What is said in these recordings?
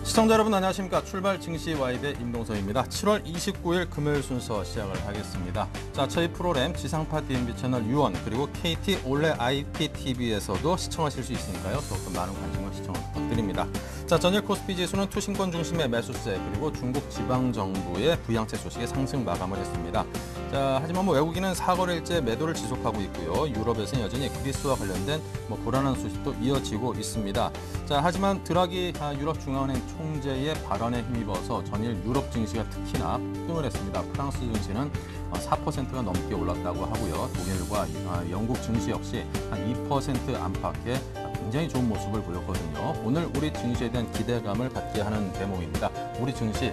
시청자 여러분 안녕하십니까. 출발 증시 와이드의 임동서입니다. 7월 29일 금요일 순서 시작을 하겠습니다. 자, 저희 프로그램 지상파 DMB 채널 U1 그리고 KT 올레 IPTV에서도 시청하실 수 있으니까요. 더욱더 많은 관심과 시청을 부탁드립니다. 자, 전일 코스피 지수는 투신권 중심의 매수세 그리고 중국 지방정부의 부양책 소식에 상승 마감을 했습니다. 자, 하지만 외국인은 4거래일째 매도를 지속하고 있고요. 유럽에서는 여전히 그리스와 관련된 불안한 소식도 이어지고 있습니다. 자, 하지만 드라기 유럽 중앙은행 총재의 발언에 힘입어서 전일 유럽 증시가 특히나 폭등을 했습니다. 프랑스 증시는 4%가 넘게 올랐다고 하고요. 독일과 영국 증시 역시 한 2% 안팎의 굉장히 좋은 모습을 보였거든요. 오늘 우리 증시에 대한 기대감을 갖게 하는 대목입니다. 우리 증시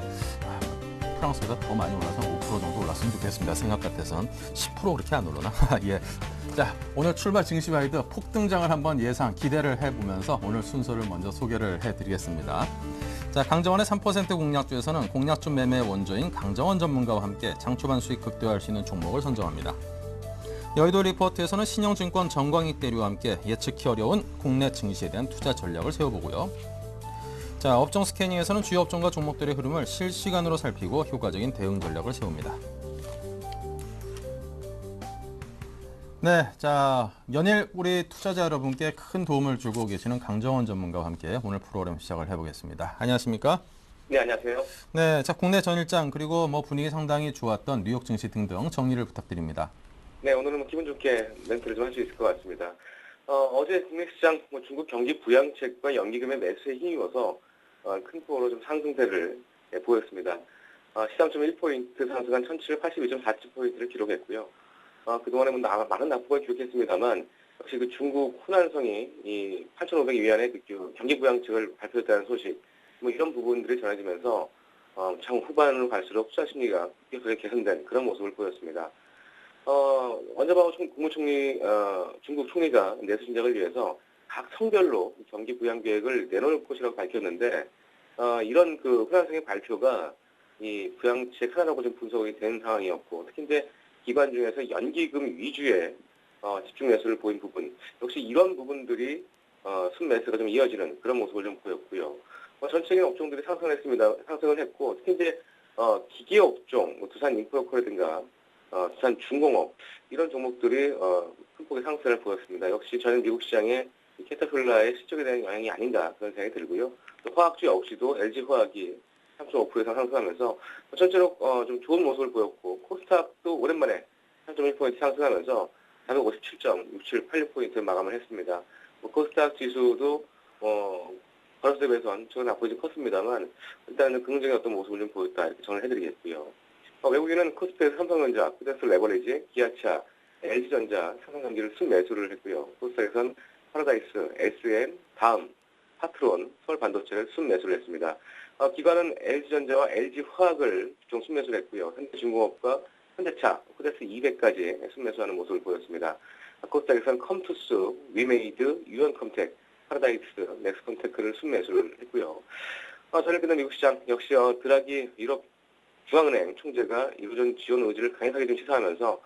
프랑스보다 더 많이 올라서 5% 정도 올랐으면 좋겠습니다. 생각 같아선 10% 그렇게 안 오르나? 예. 자, 오늘 출발 증시 와이드 폭등장을 한번 기대를 해보면서 오늘 순서를 먼저 소개를 해드리겠습니다. 자, 강정원의 3% 공략주에서는 공략주 매매 원조인 강정원 전문가와 함께 장초반 수익 극대화할 수 있는 종목을 선정합니다. 여의도 리포트에서는 신영증권 정광익 대리와 함께 예측히 어려운 국내 증시에 대한 투자 전략을 세워보고요. 자, 업종 스캐닝에서는 주요 업종과 종목들의 흐름을 실시간으로 살피고 효과적인 대응 전략을 세웁니다. 네, 자, 연일 우리 투자자 여러분께 큰 도움을 주고 계시는 강정원 전문가와 함께 오늘 프로그램 시작을 해보겠습니다. 안녕하십니까? 네, 안녕하세요. 네, 자, 국내 전일장 그리고 분위기 상당히 좋았던 뉴욕 증시 등등 정리를 부탁드립니다. 네, 오늘은 기분 좋게 멘트를 좀 할 수 있을 것 같습니다. 어제 국내 시장 중국 경기 부양책과 연기금의 매수에 힘입어서 큰 폭으로 좀 상승세를 보였습니다. 13.1포인트 상승한 1782.47포인트를 기록했고요. 그동안에 많은 낙폭을 기록했습니다만 역시 그 중국 후난성이 이 8,500위안의 경기 부양책을 발표했다는 소식 이런 부분들이 전해지면서 장 후반으로 갈수록 투자 심리가 급격하게 개선된 그런 모습을 보였습니다. 원자바오 국무총리 중국 총리가 내수 진작을 위해서 각 성별로 경기 부양 계획을 내놓을 것이라고 밝혔는데 이런 그 후난성의 발표가 이 부양책 하나라고 좀 분석이 된 상황이었고 특히 이제 기관 중에서 연기금 위주의 집중 매수를 보인 부분 역시 이런 부분들이 순매수가 좀 이어지는 그런 모습을 좀 보였고요. 전체적인 업종들이 상승을 했고 특히 이제 기계 업종, 두산 인프라코라든가 두산 중공업 이런 종목들이 큰 폭의 상승을 보였습니다. 역시 저는 미국 시장의 캐터필라의 실적에 대한 영향이 아닌가 그런 생각이 들고요. 또 화학주 역시도 LG화학이 3.5% 이상 상승하면서 전체로 좀 좋은 모습을 보였고 코스닥도 오랜만에 3.1포인트 상승하면서 457.6786포인트 마감을 했습니다. 코스닥 지수도 거래소 대비해서는 최근 낙폭이 좀 컸습니다만 일단은 긍정적인 어떤 모습을 좀 보였다 이렇게 전을 해드리겠고요. 외국인은 코스피에서 삼성전자, 코덱스 레버리지, 기아차, LG전자 상승 경기를 순매수를 했고요. 코스닥에서는 파라다이스, SM, 다음, 파트론, 서울반도체를 순매수를 했습니다. 기관은 LG전자와 LG화학을 총 순매수를 했고요. 현대중공업과 현대차, 코덱스 200까지 순매수하는 모습을 보였습니다. 코스닥에서는 컴투스, 위메이드, 유언컴텍, 파라다이스, 넥스컴테크를 순매수를 했고요. 전일 끝난 미국 시장 역시 드라기 유럽 중앙은행 총재가 유로존 지원 의지를 강력하게 좀 시사하면서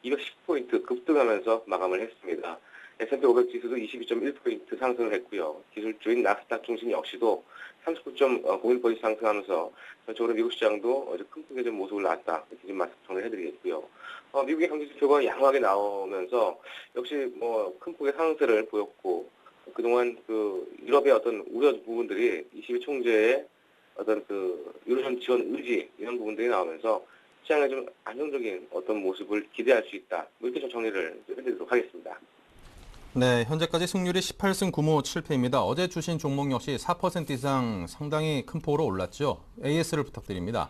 210포인트 급등하면서 마감을 했습니다. S&P 500 지수도 22.1포인트 상승을 했고요. 기술주인 나스닥 중심 역시도 39.01포인트 상승하면서 전적으로 미국 시장도 어제 큰 폭의 좀 모습을 놨다 이렇게 좀 말씀 정리해드리겠고요. 미국의 경제 지표가 양호하게 나오면서 역시 큰 폭의 상승세를 보였고 그동안 그 유럽의 어떤 우려 부분들이 22 총재의 어떤 그 유로존 지원 의지 이런 부분들이 나오면서 시장에 좀 안정적인 어떤 모습을 기대할 수 있다. 이렇게 좀 정리를 해드리도록 하겠습니다. 네, 현재까지 승률이 18승 9무 7패입니다. 어제 주신 종목 역시 4% 이상 상당히 큰 폭으로 올랐죠. AS를 부탁드립니다.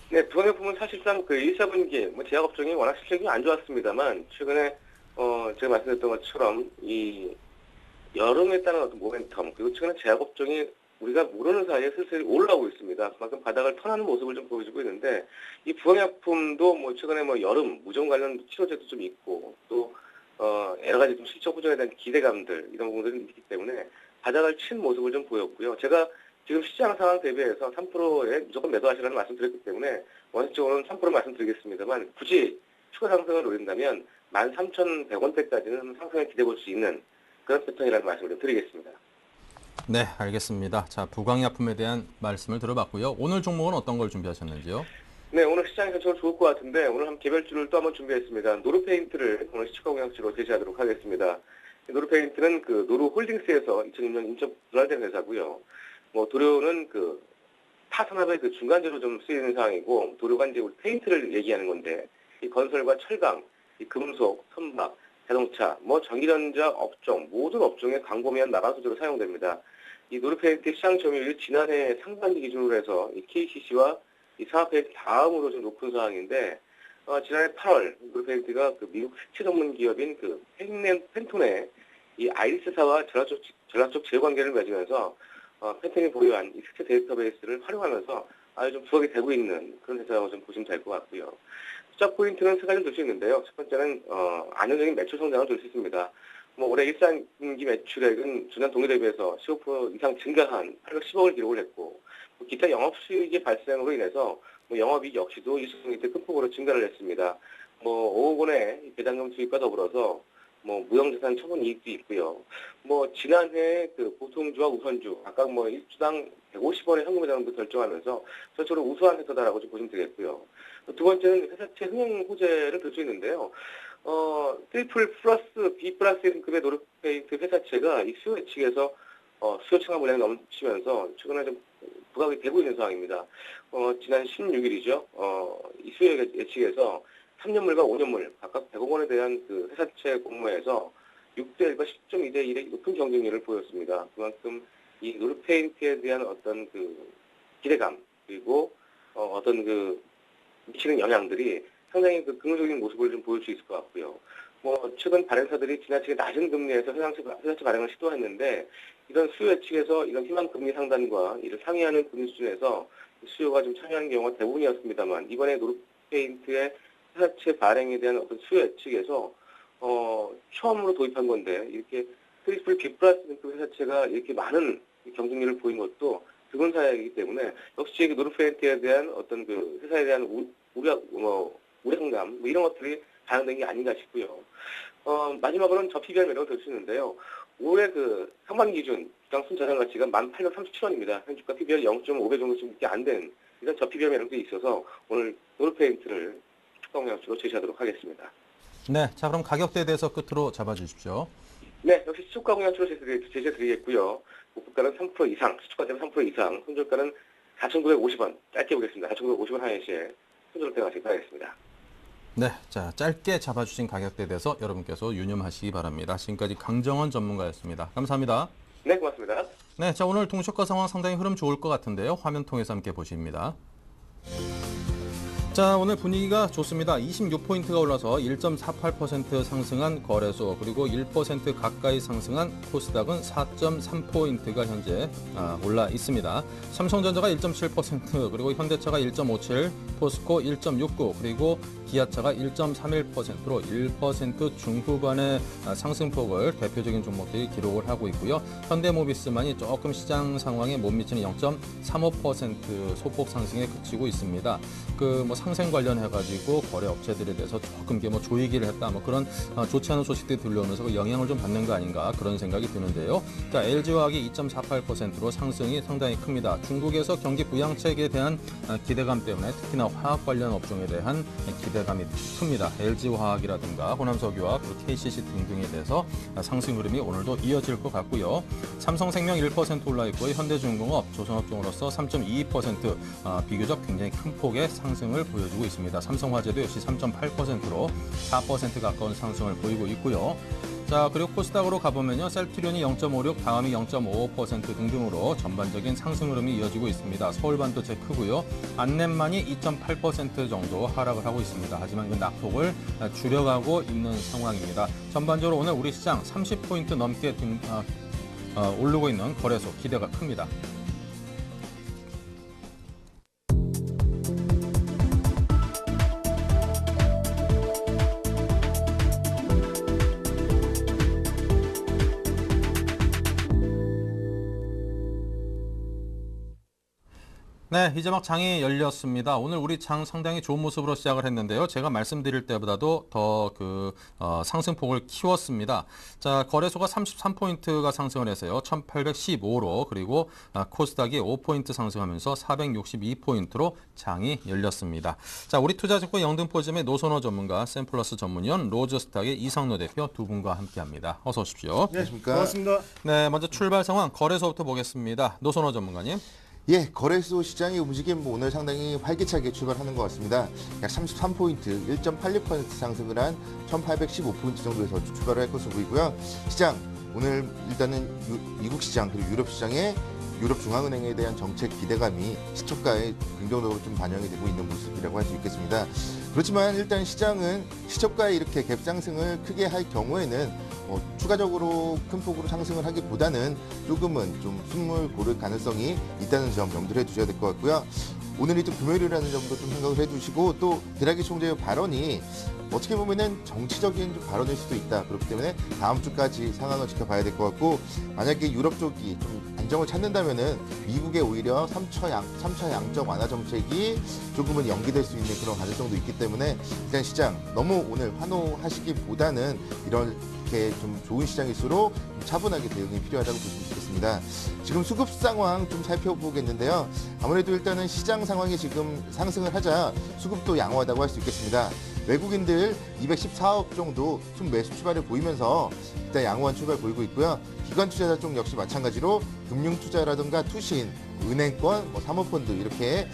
네, 두원해품은 사실상 그 1, 4분기 제약업종이 워낙 실적이 안 좋았습니다만 최근에 제가 말씀드렸던 것처럼 이 여름에 따른 어떤 모멘텀 그리고 최근에 제약업종이 우리가 모르는 사이에 슬슬 올라오고 있습니다. 그만큼 바닥을 턴하는 모습을 좀 보여주고 있는데 이 부항약품도 최근에 여름 무좀 관련 치료제도 좀 있고 또 여러 가지 좀 실적 부정에 대한 기대감들 이런 부분들이 있기 때문에 바닥을 친 모습을 좀 보였고요. 제가 지금 시장 상황 대비해서 3%에 무조건 매도하시라는 말씀드렸기 때문에 원칙적으로는 3% 말씀드리겠습니다만 굳이 추가 상승을 노린다면 13,100원대까지는 상승을 기대해 볼 수 있는 그런 패턴이라는 말씀을 좀 드리겠습니다. 네, 알겠습니다. 자, 부강약품에 대한 말씀을 들어봤고요. 오늘 종목은 어떤 걸 준비하셨는지요? 네, 오늘 시장이 전체적으로 좋을 것 같은데 오늘 한 개별주를 또 한번 준비했습니다. 노르페인트를 오늘 시가 공략주로 제시하도록 하겠습니다. 노르페인트는 그 노르홀딩스에서 2006년 인적 분할된 회사고요. 뭐 도료는 그 타산업의 그 중간재로 좀 쓰이는 상황이고 도료가 이제 우리 페인트를 얘기하는 건데 이 건설과 철강, 이 금속, 선박, 자동차, 뭐 전기전자 업종 모든 업종에 광범위한 나라 소재로 사용됩니다. 이 노르페인트 시장 점유율이 지난해 상반기 기준으로 해서 이 KCC와 이 산업페인트 다음으로 좀 높은 상황인데 지난해 8월 노르페인트가 그 미국 색채 전문 기업인 그 펜톤의 이 아이리스사와 전략적 제휴관계를 맺으면서 펜톤이 보유한 이 색채 데이터베이스를 활용하면서 아주 좀 부각이 되고 있는 그런 회사라고 좀 보시면 될 것 같고요. 투자 포인트는 세 가지를 들 수 있는데요. 첫 번째는 안정적인 매출 성장을 들 수 있습니다. 뭐 올해 1분기 매출액은 전년 동기 대비해서 15% 이상 증가한 810억을 기록을 했고 기타 영업수익의 발생으로 인해서 뭐 영업이익 역시도 20분기 때 큰 폭으로 증가를 했습니다. 뭐 5억 원의 배당금 수익과 더불어서 뭐 무형자산 처분 이익도 있고요. 뭐 지난해 그 보통주와 우선주 각각 뭐 1주당 150원의 현금 배당도 결정하면서 전체적으로 우수한 회사다라고 좀 보시면 되겠고요. 두 번째는 회사채 흥행 호재를 들 수 있는데요. 트리플 플러스 B 플러스 급의 노르페인트 회사채가 이 수요 예측에서 수요 증가 물량이 넘치면서 최근에 좀 부각이 되고 있는 상황입니다. 지난 16일이죠. 이 수요 예측에서 3년물과 5년물 각각 100억 원에 대한 그 회사채 공모에서 6대 1과 10.2대 1의 높은 경쟁률을 보였습니다. 그만큼 이 노르페인트에 대한 어떤 그 기대감 그리고 어떤 그 미치는 영향들이 상당히 그 긍정적인 모습을 좀 보일 수 있을 것 같고요. 뭐 최근 발행사들이 지나치게 낮은 금리에서 회사채 발행을 시도했는데 이런 수요 예측에서 이런 희망 금리 상단과 이를 상회하는 금리 수준에서 수요가 좀 참여하는 경우가 대부분이었습니다만 이번에 노르페인트의 회사채 발행에 대한 어떤 수요 예측에서 처음으로 도입한 건데 이렇게 트리플 B 플러스 회사채가 이렇게 많은 경쟁률을 보인 것도 드문 사례이기 때문에 역시 노르페인트에 대한 어떤 그 회사에 대한 우려감 이런 것들이 반영된 게 아닌가 싶고요. 마지막으로는 저 PBR 매력을 들 수 있는데요. 올해 그 상반기 기준 주당 순자산 가치가 1837원입니다. 현주가 PBR 0.5배 정도밖에 안 된 이런 저 PBR 매력도 있어서 오늘 노르페인트를 축강약주로 제시하도록 하겠습니다. 네, 자 그럼 가격대에 대해서 끝으로 잡아주십시오. 네, 역시 시초가공약주로 제시해드리겠고요. 목표가는 3% 이상, 시초가는 3% 이상, 손절가는 4,950원, 짧게 보겠습니다. 4,950원 하이시에 손절을 대응하시기 바라겠습니다. 네, 자 짧게 잡아주신 가격대에 대해서 여러분께서 유념하시기 바랍니다. 지금까지 강정원 전문가였습니다. 감사합니다. 네, 고맙습니다. 네, 자 오늘 동시효과 상황 상당히 흐름 좋을 것 같은데요. 화면 통해서 함께 보십니다. 자, 오늘 분위기가 좋습니다. 26포인트가 올라서 1.48% 상승한 거래소, 그리고 1% 가까이 상승한 코스닥은 4.3포인트가 현재 올라 있습니다. 삼성전자가 1.7%, 그리고 현대차가 1.57, 포스코 1.69, 그리고 기아차가 1.31%로 1% 중후반의 상승폭을 대표적인 종목들이 기록을 하고 있고요. 현대모비스만이 조금 시장 상황에 못 미치는 0.35% 소폭 상승에 그치고 있습니다. 상생 관련해가지고 거래 업체들에 대해서 조금 조이기를 했다, 그런 좋지 않은 소식들이 들려오면서 그 영향을 좀 받는 거 아닌가 그런 생각이 드는데요. 그러니까 LG화학이 2.48%로 상승이 상당히 큽니다. 중국에서 경기 부양책에 대한 기대감 때문에 특히나 화학 관련 업종에 대한 기대감이 큽니다. LG화학이라든가 호남석유화학, 그리고 KCC 등등에 대해서 상승 흐름이 오늘도 이어질 것 같고요. 삼성생명 1% 올라 있고요. 현대중공업, 조선업종으로서 3.22% 비교적 굉장히 큰 폭의 상승을 보여주고 있습니다. 삼성화재도 역시 3.8%로 4% 가까운 상승을 보이고 있고요. 자, 그리고 코스닥으로 가보면요. 셀트리온이 0.56, 다음이 0.55% 등등으로 전반적인 상승 흐름이 이어지고 있습니다. 서울반도체 크고요. 안랩만이 2.8% 정도 하락을 하고 있습니다. 하지만 그 낙폭을 줄여가고 있는 상황입니다. 전반적으로 오늘 우리 시장 30포인트 넘게 오르고 있는 거래소 기대가 큽니다. 네, 이제 막 장이 열렸습니다. 오늘 우리 장 상당히 좋은 모습으로 시작을 했는데요. 제가 말씀드릴 때보다도 더 상승폭을 키웠습니다. 자, 거래소가 33포인트가 상승을 해서요. 1815로 그리고 코스닥이 5포인트 상승하면서 462포인트로 장이 열렸습니다. 자, 우리 투자증권 영등포점의 노선호 전문가, 샘플러스 전문위원, 로저스탁의 이상로 대표 두 분과 함께합니다. 어서 오십시오. 네, 고맙습니다. 네, 먼저 출발 상황 거래소부터 보겠습니다. 노선호 전문가님. 예, 거래소 시장의 움직임 오늘 상당히 활기차게 출발하는 것 같습니다. 약 33포인트, 1.86% 상승을 한 1815포인트 정도에서 출발을 할 것으로 보이고요. 시장, 오늘 일단은 미국 시장 그리고 유럽 시장의 유럽 중앙은행에 대한 정책 기대감이 시초가에 긍정적으로 좀 반영이 되고 있는 모습이라고 할 수 있겠습니다. 그렇지만 일단 시장은 시초가에 이렇게 갭상승을 크게 할 경우에는 추가적으로 큰 폭으로 상승을 하기보다는 조금은 좀 숨을 고를 가능성이 있다는 점 염두를 해두셔야 될 것 같고요. 오늘이 또 금요일이라는 점도 좀 생각을 해두시고 또 드라기 총재의 발언이 어떻게 보면은 정치적인 좀 발언일 수도 있다. 그렇기 때문에 다음 주까지 상황을 지켜봐야 될 것 같고 만약에 유럽 쪽이 좀 안정을 찾는다면은 미국의 오히려 3차 양적 완화 정책이 조금은 연기될 수 있는 그런 가능성도 있기 때문에 일단 시장 너무 오늘 환호하시기보다는 이렇게 좀 좋은 시장일수록 좀 차분하게 대응이 필요하다고 보시면 좋겠습니다. 지금 수급 상황 좀 살펴보겠는데요. 아무래도 일단은 시장 상황이 지금 상승을 하자 수급도 양호하다고 할 수 있겠습니다. 외국인들 214억 정도 순매수 출발을 보이면서 일단 양호한 출발 보이고 있고요. 기관 투자자 쪽 역시 마찬가지로 금융 투자라든가 투신, 은행권, 사모펀드 이렇게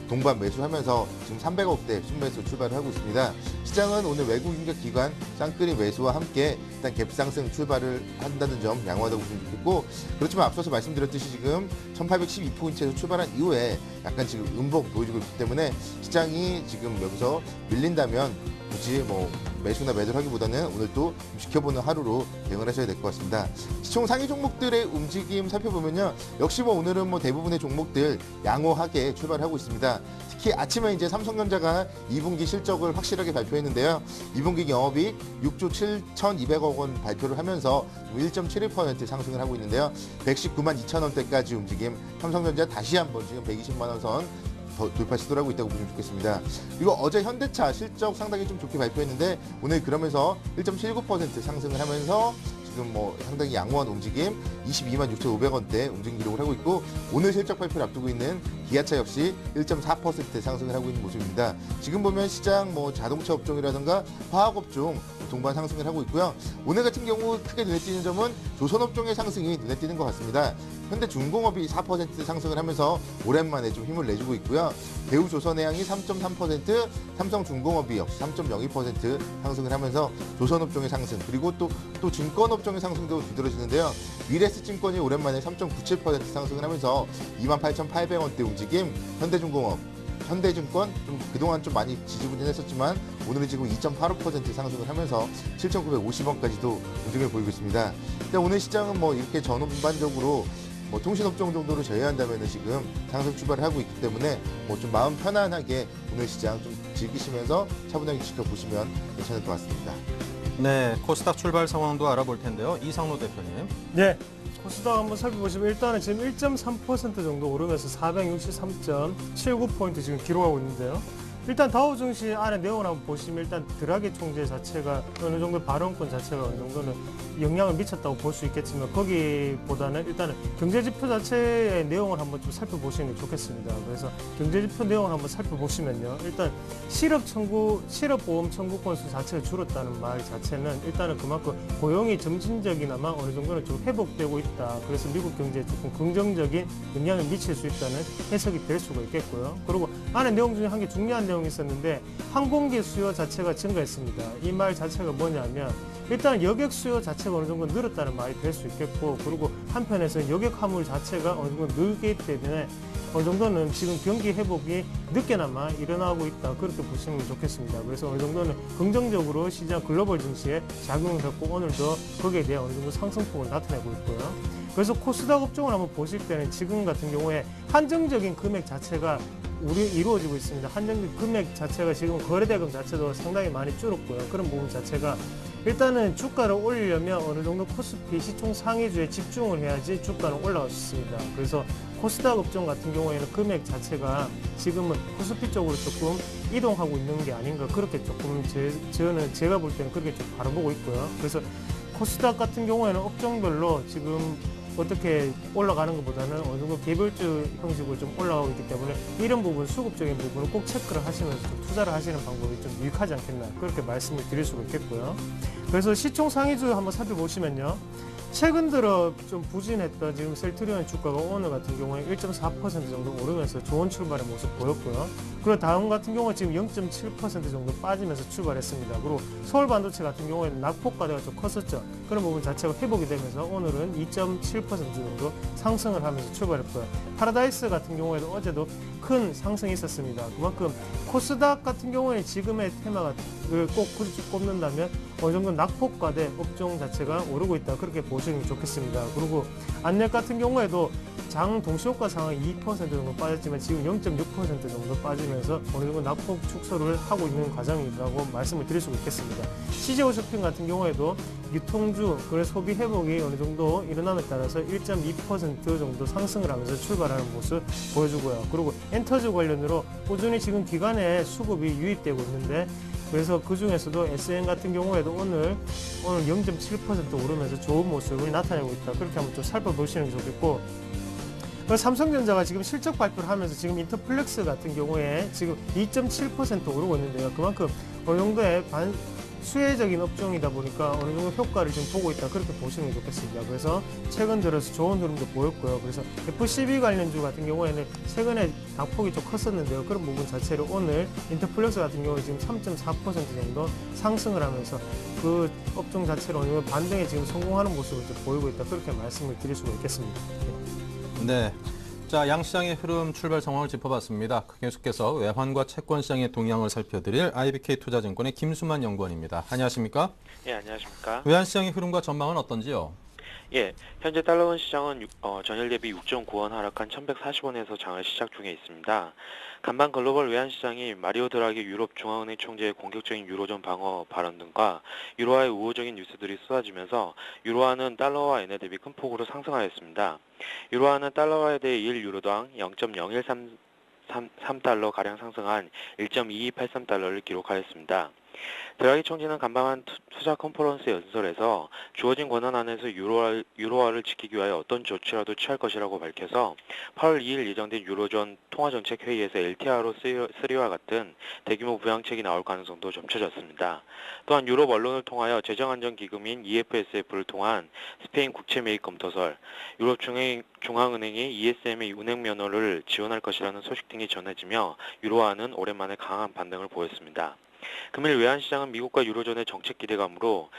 동반 매수하면서 지금 300억대 순매수 출발을 하고 있습니다. 시장은 오늘 외국인과 기관 쌍끌이 매수와 함께 일단 갭상승 출발을 한다는 점 양호하다고 보시면 좋겠고 그렇지만 앞서서 말씀드렸듯이 지금 1812포인트에서 출발한 이후에 약간 지금 음봉 보여주고 있기 때문에 시장이 지금 여기서 밀린다면 굳이 매수나 매도를 하기보다는 오늘 또 지켜보는 하루로 대응을 하셔야 될 것 같습니다. 시총 상위 종목들의 움직임 살펴보면요. 역시 오늘은 대부분의 종목들 양호하게 출발하고 있습니다. 특히 아침에 이제 삼성전자가 2분기 실적을 확실하게 발표했는데요. 2분기 영업이익 6조 7,200억 원 발표를 하면서 1.71% 상승을 하고 있는데요. 119만 2천 원대까지 움직임 삼성전자 다시 한번 지금 120만 원 선 돌파 시도를 하고 있다고 보시면 좋겠습니다. 그리고 어제 현대차 실적 상당히 좀 좋게 발표했는데 오늘 그러면서 1.79% 상승을 하면서 지금 상당히 양호한 움직임 22만 6,500원대 움직임 기록을 하고 있고 오늘 실적 발표를 앞두고 있는 기아차 역시 1.4% 상승을 하고 있는 모습입니다. 지금 보면 시장 자동차 업종이라든가 화학 업종 동반 상승을 하고 있고요. 오늘 같은 경우 크게 눈에 띄는 점은 조선업종의 상승이 눈에 띄는 것 같습니다. 현대중공업이 4% 상승을 하면서 오랜만에 좀 힘을 내주고 있고요. 대우조선해양이 3.3%, 삼성중공업이 역시 3.02% 상승을 하면서 조선업종의 상승 그리고 또 증권업종의 상승도 두드러지는데요. 미래스증권이 오랜만에 3.97% 상승을 하면서 28,800원대 움직임, 현대중권 그동안 좀 많이 지지부진했었지만 오늘은 지금 2.85% 상승을 하면서 7,950원까지도 움직임을 보이고 있습니다. 일단 오늘 시장은 이렇게 전반적으로 통신업종 정도로 제외한다면 지금 상승 출발을 하고 있기 때문에 좀 마음 편안하게 오늘 시장 좀 즐기시면서 차분하게 지켜보시면 괜찮을 것 같습니다. 네, 코스닥 출발 상황도 알아볼 텐데요. 이상로 대표님. 네, 코스닥 한번 살펴보시면 일단은 지금 1.3% 정도 오르면서 463.79포인트 지금 기록하고 있는데요. 일단 다우 증시 안에 내용을 한번 보시면 일단 드라기 총재 자체가 어느 정도 발언권 자체가 어느 정도는 영향을 미쳤다고 볼 수 있겠지만 거기보다는 일단은 경제지표 자체의 내용을 한번 좀 살펴보시는 게 좋겠습니다. 그래서 경제지표 내용을 한번 살펴보시면요. 일단 실업보험 청구 건수 자체가 줄었다는 말 자체는 일단은 그만큼 고용이 점진적이나마 어느 정도는 좀 회복되고 있다. 그래서 미국 경제에 조금 긍정적인 영향을 미칠 수 있다는 해석이 될 수가 있겠고요. 그리고 안에 내용 중에 한 개 중요한 내용이 있었는데 항공기 수요 자체가 증가했습니다. 이 말 자체가 뭐냐면 일단 여객 수요 자체가 어느 정도 늘었다는 말이 될 수 있겠고 그리고 한편에서 여객 화물 자체가 어느 정도 늘기 때문에 어느 정도는 지금 경기 회복이 늦게나마 일어나고 있다. 그렇게 보시면 좋겠습니다. 그래서 어느 정도는 긍정적으로 시장 글로벌 증시에 작용을 했고 오늘도 거기에 대한 어느 정도 상승폭을 나타내고 있고요. 그래서 코스닥 업종을 한번 보실 때는 지금 같은 경우에 한정적인 금액 자체가 이루어지고 있습니다. 한정적인 금액 자체가 지금 거래대금 자체도 상당히 많이 줄었고요. 그런 부분 자체가 일단은 주가를 올리려면 어느 정도 코스피 시총 상위주에 집중을 해야지 주가는 올라갈 수 있습니다. 그래서 코스닥 업종 같은 경우에는 금액 자체가 지금은 코스피 쪽으로 조금 이동하고 있는 게 아닌가 그렇게 조금 저는 제가 볼 때는 그렇게 좀 바라보고 있고요. 그래서 코스닥 같은 경우에는 업종별로 지금 어떻게 올라가는 것보다는 어느 정도 개별주 형식으로 좀 올라가고 있기 때문에 이런 부분, 수급적인 부분을 꼭 체크를 하시면서 좀 투자를 하시는 방법이 좀 유익하지 않겠나 그렇게 말씀을 드릴 수가 있겠고요. 그래서 시총 상위주 한번 살펴보시면요. 최근 들어 좀 부진했던 지금 셀트리온 주가가 오늘 같은 경우에 1.4% 정도 오르면서 좋은 출발의 모습 보였고요. 그리고 다음 같은 경우는 지금 0.7% 정도 빠지면서 출발했습니다. 그리고 서울 반도체 같은 경우에는 낙폭과대가 좀 컸었죠. 그런 부분 자체가 회복이 되면서 오늘은 2.7% 정도 상승을 하면서 출발했고요. 파라다이스 같은 경우에도 어제도 큰 상승이 있었습니다. 그만큼 코스닥 같은 경우에는 지금의 테마를 꼭 꼽는다면 어느 정도 낙폭과대 업종 자체가 오르고 있다. 그렇게 보시는 게 좋겠습니다. 그리고 안랩 같은 경우에도 장 동시효과 상황이 2% 정도 빠졌지만 지금 0.6% 정도 빠지면서 어느 정도 낙폭 축소를 하고 있는 과정이라고 말씀을 드릴 수가 있겠습니다. CJ 홈쇼핑 같은 경우에도 유통주, 그래서 소비 회복이 어느 정도 일어남에 따라서 1.2% 정도 상승을 하면서 출발하는 모습 보여주고요. 그리고 엔터즈 관련으로 꾸준히 지금 기관에 수급이 유입되고 있는데 그래서 그 중에서도 SN 같은 경우에도 오늘 0.7% 오르면서 좋은 모습을 나타내고 있다. 그렇게 한번 좀 살펴보시는 게 좋겠고, 삼성전자가 지금 실적 발표를 하면서 지금 인터플렉스 같은 경우에 지금 2.7% 오르고 있는데요. 그만큼 어느 정도의 수혜적인 업종이다 보니까 어느 정도 효과를 지금 보고 있다. 그렇게 보시는 게 좋겠습니다. 그래서 최근 들어서 좋은 흐름도 보였고요. 그래서 FCB 관련주 같은 경우에는 최근에 낙폭이 좀 컸었는데요. 그런 부분 자체로 오늘 인터플렉스 같은 경우에 지금 3.4% 정도 상승을 하면서 그 업종 자체로 어느 정도 반등에 지금 성공하는 모습을 좀 보이고 있다. 그렇게 말씀을 드릴 수가 있겠습니다. 네. 자, 양시장의 흐름 출발 상황을 짚어봤습니다. 계속해서 외환과 채권 시장의 동향을 살펴드릴 IBK 투자증권의 김수만 연구원입니다. 안녕하십니까? 예, 안녕하십니까? 외환 시장의 흐름과 전망은 어떤지요? 예, 현재 달러원 시장은 전일 대비 6.9원 하락한 1140원에서 장을 시작 중에 있습니다. 간밤 글로벌 외환 시장이 마리오 드라기 유럽 중앙은행 총재의 공격적인 유로존 방어 발언 등과 유로화의 우호적인 뉴스들이 쏟아지면서 유로화는 달러와 엔에 대비 큰 폭으로 상승하였습니다. 유로화는 달러화에 대해 1유로당 0.0133달러 가량 상승한 1.2283달러를 기록하였습니다. 드라기 총재는 간밤한 투자 컨퍼런스 연설에서 주어진 권한 안에서 유로화를 지키기 위하여 어떤 조치라도 취할 것이라고 밝혀서 8월 2일 예정된 유로존 통화정책회의에서 LTRO3와 같은 대규모 부양책이 나올 가능성도 점쳐졌습니다. 또한 유럽 언론을 통하여 재정안정기금인 EFSF를 통한 스페인 국채 매입 검토설, 유럽 중앙은행이 ESM의 운행 면허를 지원할 것이라는 소식 등이 전해지며 유로화는 오랜만에 강한 반등을 보였습니다. 금일 외환시장은 미국과 유로존의 정책 기대감으로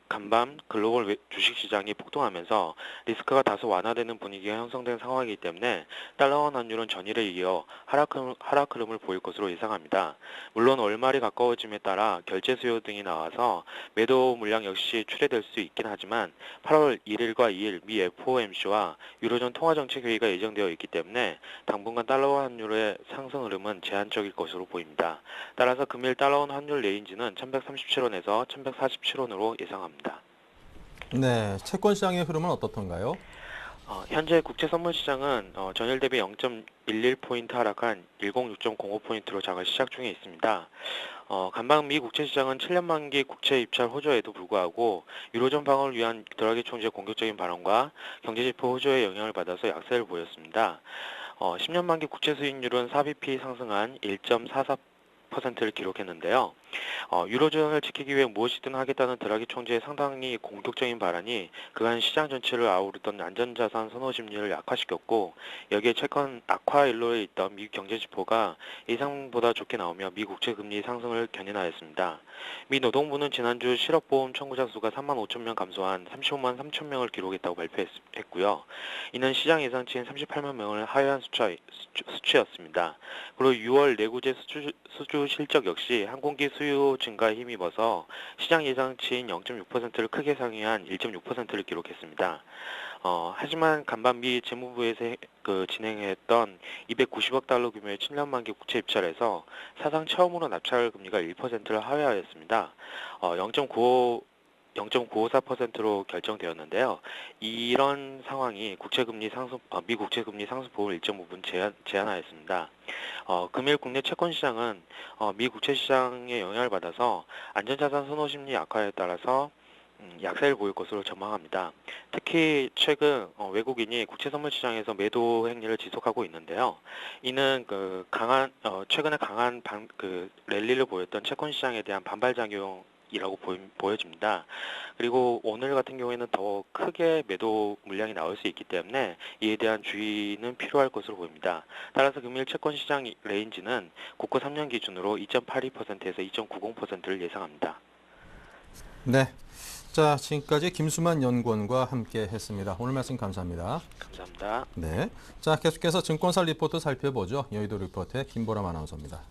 간밤 글로벌 주식시장이 폭등하면서 리스크가 다소 완화되는 분위기가 형성된 상황이기 때문에 달러원 환율은 전일에 이어 하락 흐름을 보일 것으로 예상합니다. 물론 월말이 가까워짐에 따라 결제 수요 등이 나와서 매도 물량 역시 출회될 수 있긴 하지만 8월 1일과 2일 미 FOMC와 유로존 통화정책회의가 예정되어 있기 때문에 당분간 달러원 환율의 상승 흐름은 제한적일 것으로 보입니다. 따라서 금일 달러원 환율 레인지는 1137원에서 1147원으로 예상합니다. 네, 채권 시장의 흐름은 어떻던가요? 현재 국채 선물 시장은 전일 대비 0.11포인트 하락한 106.05포인트로 장을 시작 중에 있습니다. 간밤 미 국채 시장은 7년 만기 국채 입찰 호조에도 불구하고 유로존 방어를 위한 드라기 총재 공격적인 발언과 경제지표 호조의 영향을 받아서 약세를 보였습니다. 10년 만기 국채 수익률은 4bp 상승한 1.44%를 기록했는데요. 유로존을 지키기 위해 무엇이든 하겠다는 드라기 총재의 상당히 공격적인 발언이 그간 시장 전체를 아우르던 안전자산 선호 심리를 약화시켰고 여기에 채권 악화 일로에 있던 미 경제지표가 예상보다 좋게 나오며 미 국채 금리 상승을 견인하였습니다. 미 노동부는 지난주 실업보험 청구자 수가 3만 5천 명 감소한 35만 3천 명을 기록했다고 발표했고요. 이는 시장 예상치인 38만 명을 하회한 수치였습니다. 그리고 6월 내구재 수주 실적 역시 항공기 수요 수요 증가에 힘입어서 시장 예상치인 0.6%를 크게 상회한 1.6%를 기록했습니다. 하지만 간밤 미 재무부에서 진행했던 290억 달러 규모의 7년 만기 국채 입찰에서 사상 처음으로 납찰 금리가 1%를 하회하였습니다. 0.954%로 결정되었는데요. 이런 상황이 미 국채 금리 상승폭을 일정 부분 제한하였습니다. 금일 국내 채권 시장은 미 국채 시장의 영향을 받아서 안전자산 선호 심리 악화에 따라서 약세를 보일 것으로 전망합니다. 특히 최근 외국인이 국채 선물 시장에서 매도 행위를 지속하고 있는데요. 이는 최근에 강한 랠리를 보였던 채권 시장에 대한 반발 작용이라고 보여집니다. 그리고 오늘 같은 경우에는 더 크게 매도 물량이 나올 수 있기 때문에 이에 대한 주의는 필요할 것으로 보입니다. 따라서 금일 채권 시장 레인지는 국고 3년 기준으로 2.82%에서 2.90%를 예상합니다. 네. 자, 지금까지 김수만 연구원과 함께 했습니다. 오늘 말씀 감사합니다. 감사합니다. 네. 자, 계속해서 증권사 리포트 살펴보죠. 여의도 리포트의 김보람 아나운서입니다.